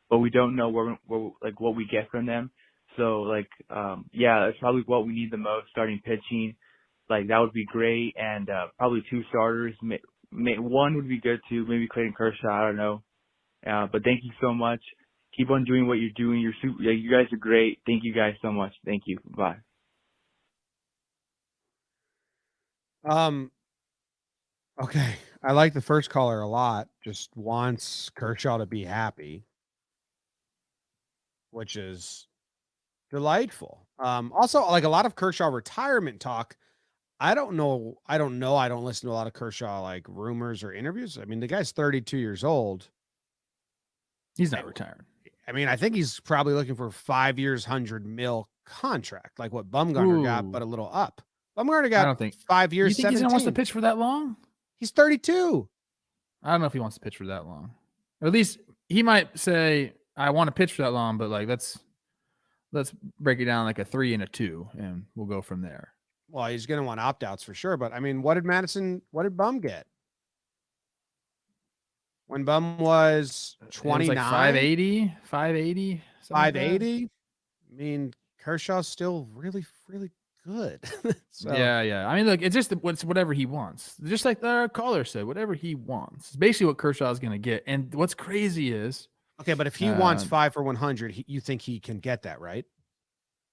Speaker 16: but we don't know what we get from them. So that's probably what we need the most, starting pitching. Like that would be great, and probably 2 starters. One would be good too, maybe Clayton Kershaw. I don't know, but thank you so much. Keep on doing what you're doing. You guys are great. Thank you guys so much. Thank you. Bye.
Speaker 1: Okay. I like the first caller a lot. Just wants Kershaw to be happy, which is delightful. Also, like a lot of Kershaw retirement talk. I don't know. I don't listen to a lot of Kershaw like rumors or interviews. I mean, the guy's 32 years old.
Speaker 2: He's not retiring.
Speaker 1: I mean, I think he's probably looking for 5 years, $100 million contract, like what Bumgarner got, but a little up. Bumgarner got 5 years.
Speaker 2: You think
Speaker 1: 17.
Speaker 2: he wants to pitch for that long?
Speaker 1: He's 32.
Speaker 2: I don't know if he wants to pitch for that long. Or at least he might say, "I want to pitch for that long," but like let's break it down like a 3 and a 2, and we'll go from there.
Speaker 1: Well, he's going to want opt-outs for sure. But I mean, what did Bum get? When Bum was 29,
Speaker 2: like 580.
Speaker 1: 580. I mean, Kershaw's still really, really good. So,
Speaker 2: yeah. I mean, look, it's just whatever he wants. Just like our caller said, whatever he wants. It's basically what Kershaw's going to get. And what's crazy is,
Speaker 1: okay, but if he wants 5 for 100, you think he can get that, right?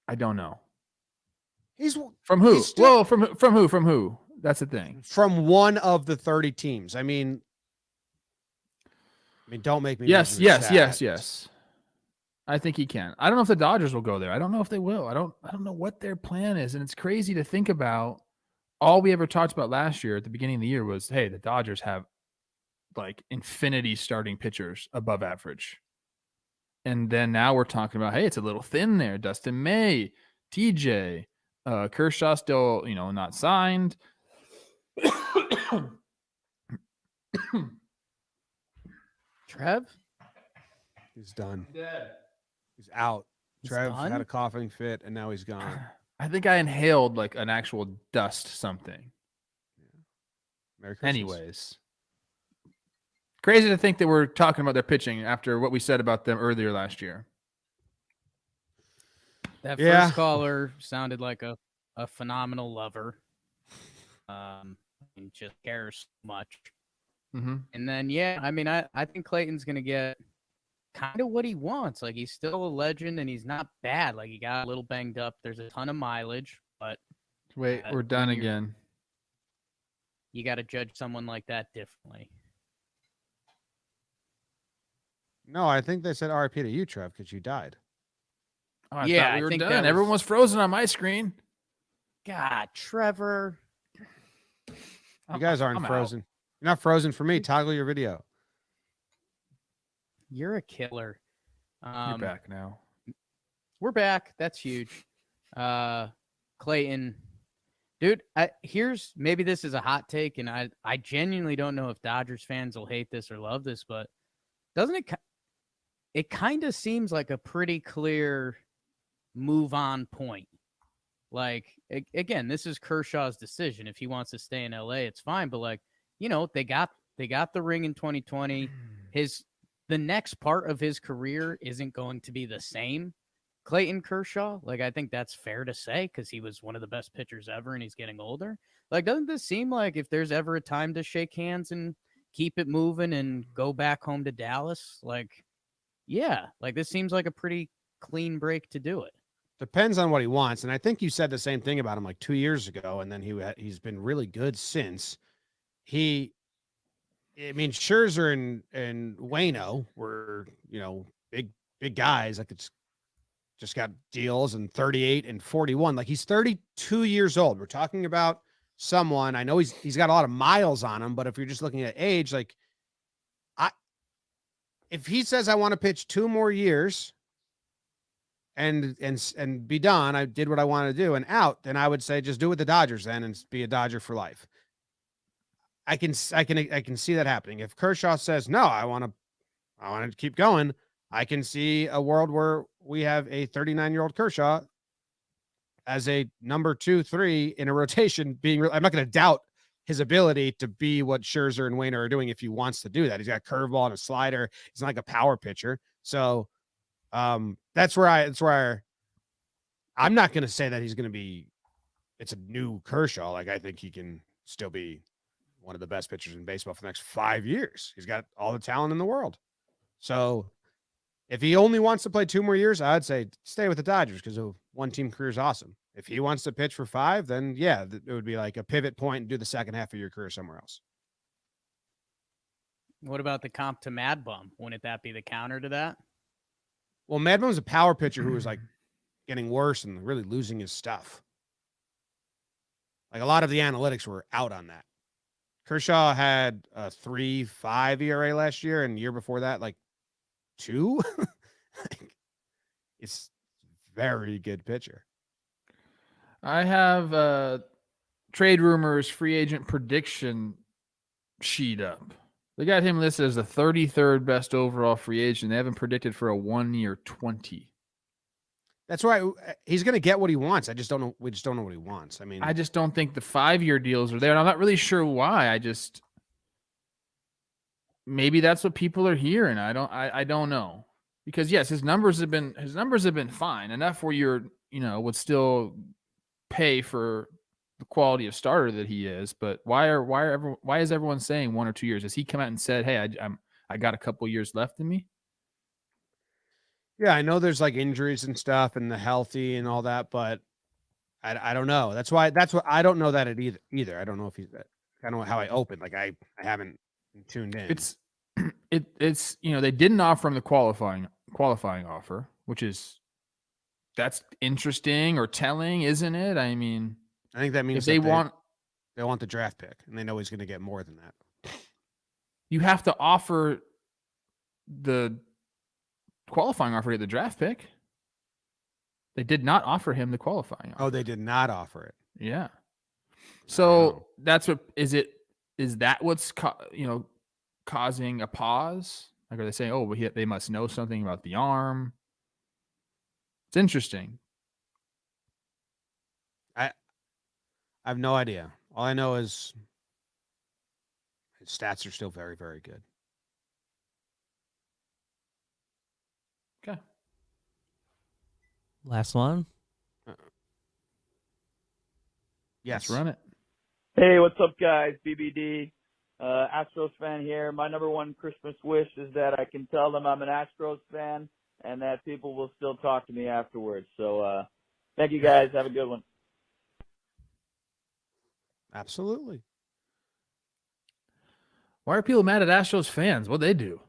Speaker 2: I don't know.
Speaker 1: He's
Speaker 2: from who? From who? That's the thing.
Speaker 1: From one of the 30 teams. I mean, I mean, don't make me.
Speaker 2: Yes,
Speaker 1: make you
Speaker 2: yes,
Speaker 1: sad.
Speaker 2: yes, yes. I think he can. I don't know if the Dodgers will go there. I don't know if they will. I don't know what their plan is. And it's crazy to think about. All we ever talked about last year at the beginning of the year was, hey, the Dodgers have like infinity starting pitchers above average. And then now we're talking about, hey, it's a little thin there. Dustin May, TJ, Kershaw still, not signed.
Speaker 3: Trev?
Speaker 1: He's done.
Speaker 2: Dead.
Speaker 1: He's out.
Speaker 3: He's
Speaker 1: Trev
Speaker 3: done?
Speaker 1: had a coughing fit, and now he's gone.
Speaker 2: I think I inhaled like an actual dust something.
Speaker 1: Merry Christmas.
Speaker 2: Anyways. Crazy to think that we're talking about their pitching after what we said about them earlier last year.
Speaker 3: That
Speaker 1: Yeah.
Speaker 3: first caller sounded like a phenomenal lover. He just cares so much.
Speaker 2: Mm-hmm.
Speaker 3: And then, yeah, I mean, I think Clayton's going to get kind of what he wants. Like, he's still a legend, and he's not bad. Like, he got a little banged up. There's a ton of mileage, but
Speaker 2: Wait, we're done again.
Speaker 3: you got to judge someone like that differently.
Speaker 1: No, I think they said RIP to you, Trev, because you died.
Speaker 2: Oh, I
Speaker 3: Yeah,
Speaker 2: thought we
Speaker 3: I
Speaker 2: were
Speaker 3: think
Speaker 2: done.
Speaker 3: that
Speaker 2: Everyone was frozen on my screen.
Speaker 3: God, Trevor.
Speaker 1: You guys aren't
Speaker 2: I'm out.
Speaker 1: frozen. You're not frozen for me. Toggle your video.
Speaker 3: You're a killer.
Speaker 2: You're back now.
Speaker 3: We're back. That's huge. Clayton, dude, maybe this is a hot take, and I genuinely don't know if Dodgers fans will hate this or love this, but doesn't it kind of seems like a pretty clear move on point. Like, again, this is Kershaw's decision. If he wants to stay in LA, it's fine. But like, they got the ring in 2020. The next part of his career isn't going to be the same. Clayton Kershaw, like, I think that's fair to say because he was one of the best pitchers ever and he's getting older. Like, doesn't this seem like if there's ever a time to shake hands and keep it moving and go back home to Dallas, like, yeah, like this seems like a pretty clean break to do it.
Speaker 1: Depends on what he wants. And I think you said the same thing about him like 2 years ago. And then he's been really good since. Scherzer and Waino were, big guys. Like, it's just got deals and 38 and 41. Like, he's 32 years old. We're talking about someone, I know he's got a lot of miles on him, but if you're just looking at age, like, if he says I want to pitch 2 more years and be done, I did what I wanted to do and out, then I would say just do it with the Dodgers then and be a Dodger for life. I can see that happening. If Kershaw says no, I want to keep going, I can see a world where we have a 39-year-old Kershaw as a number 2, 3 in a rotation being. I'm not going to doubt his ability to be what Scherzer and Wainer are doing if he wants to do that. He's got a curveball and a slider. He's not like a power pitcher. So that's where I'm not going to say that he's going to be. It's a new Kershaw. Like, I think he can still be one of the best pitchers in baseball for the next 5 years. He's got all the talent in the world. So if he only wants to play 2 more years, I'd say stay with the Dodgers because a one-team career is awesome. If he wants to pitch for 5, then yeah, it would be like a pivot point and do the second half of your career somewhere else.
Speaker 3: What about the comp to Mad Bum? Wouldn't that be the counter to that?
Speaker 1: Well, Mad Bum's a power pitcher who was like getting worse and really losing his stuff. Like, a lot of the analytics were out on that. Kershaw had a 3.5 ERA last year, and the year before that, like 2. It's very good pitcher.
Speaker 2: I have trade rumors free agent prediction sheet up. They got him listed as the 33rd best overall free agent. They haven't predicted for a 1-year 20.
Speaker 1: That's right. He's going to get what he wants. I just don't know. We just don't know what he wants. I mean,
Speaker 2: I just don't think the 5-year deals are there. And I'm not really sure why. Maybe that's what people are hearing. I don't know. Because yes, his numbers have been fine enough where you're, would still pay for the quality of starter that he is. But why is everyone saying 1 or 2 years? Has he come out and said, "Hey, I got a couple years left in me"?
Speaker 1: Yeah, I know there's like injuries and stuff and the healthy and all that, but I don't know. That's what I don't know that either. I don't know if he's kind of how I opened. Like, I haven't tuned in.
Speaker 2: it's they didn't offer him the qualifying offer, which that's interesting or telling, isn't it? I mean,
Speaker 1: I think that means
Speaker 2: if they want
Speaker 1: the draft pick, and they know he's going to get more than that.
Speaker 2: You have to offer the qualifying offer to the draft pick. They did not offer him the qualifying offer.
Speaker 1: Oh, they did not offer it.
Speaker 2: Yeah. So that's what is it? Is that what's causing a pause? Like, are they saying, "Oh, they must know something about the arm"? It's interesting.
Speaker 1: I have no idea. All I know is his stats are still very, very good.
Speaker 2: Okay.
Speaker 4: Last one.
Speaker 1: Yes.
Speaker 2: Let's run it.
Speaker 21: Hey, what's up, guys? BBD, Astros fan here. My number one Christmas wish is that I can tell them I'm an Astros fan and that people will still talk to me afterwards. So, thank you, guys. Have a good one.
Speaker 1: Absolutely.
Speaker 2: Why are people mad at Astros fans? What'd they do?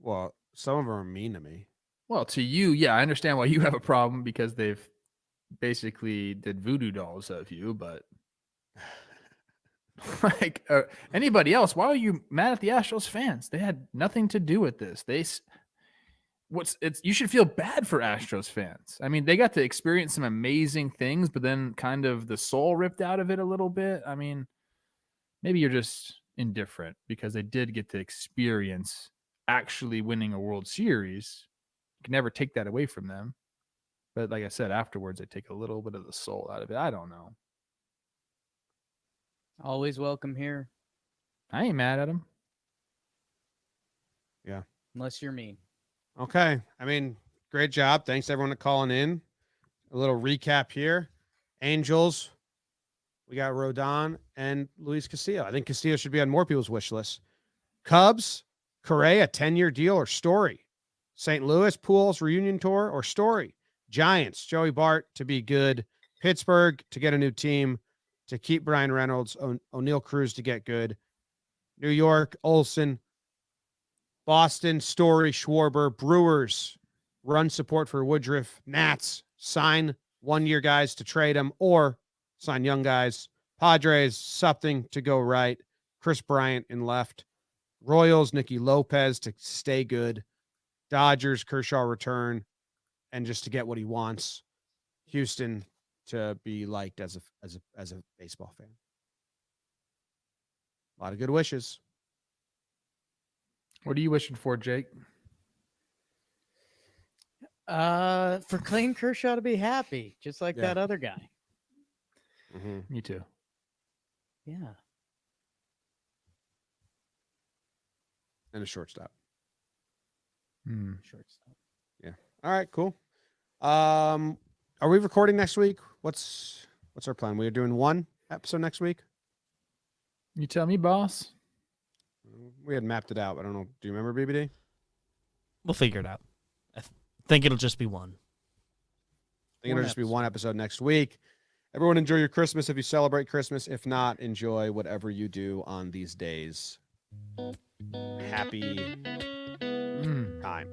Speaker 1: Well, some of them are mean to me.
Speaker 2: Well, to you, yeah, I understand why you have a problem because they've basically did voodoo dolls of you, but like anybody else, why are you mad at the Astros fans? They had nothing to do with this. You should feel bad for Astros fans. I mean, they got to experience some amazing things, but then kind of the soul ripped out of it a little bit. I mean, maybe you're just indifferent because they did get to experience actually winning a World Series. You can never take that away from them. But like I said, afterwards, they take a little bit of the soul out of it. I don't know.
Speaker 3: Always welcome here.
Speaker 2: I ain't mad at them.
Speaker 1: Yeah.
Speaker 3: Unless you're mean.
Speaker 1: Okay. I mean, great job. Thanks everyone for calling in. A little recap here. Angels, we got Rodon and Luis Castillo. I think Castillo should be on more people's wish list. Cubs, Correa, 10-year deal or Story. St. Louis, Pujols reunion tour or Story. Giants, Joey Bart to be good. Pittsburgh to get a new team, to keep Brian Reynolds. O'Neill Cruz to get good. New York, Olsen. Boston, Story, Schwarber. Brewers, run support for Woodruff. Nats, sign one-year guys to trade them or sign young guys. Padres, something to go right. Chris Bryant in left. Royals, Nicky Lopez to stay good. Dodgers, Kershaw return, and just to get what he wants. Houston to be liked as a baseball fan. A lot of good wishes.
Speaker 2: What are you wishing for, Jake?
Speaker 3: For Clayton Kershaw to be happy, just like that other guy.
Speaker 1: Mm-hmm.
Speaker 2: Me too.
Speaker 3: Yeah.
Speaker 1: And a shortstop.
Speaker 3: Shortstop.
Speaker 1: Yeah. All right, cool. Are we recording next week? What's our plan? We're doing one episode next week?
Speaker 2: You tell me, boss.
Speaker 1: We had mapped it out. I don't know. Do you remember, BBD?
Speaker 4: We'll figure it out. I think it'll just be one.
Speaker 1: I think it'll just be one episode next week. Everyone enjoy your Christmas if you celebrate Christmas. If not, enjoy whatever you do on these days. Happy time.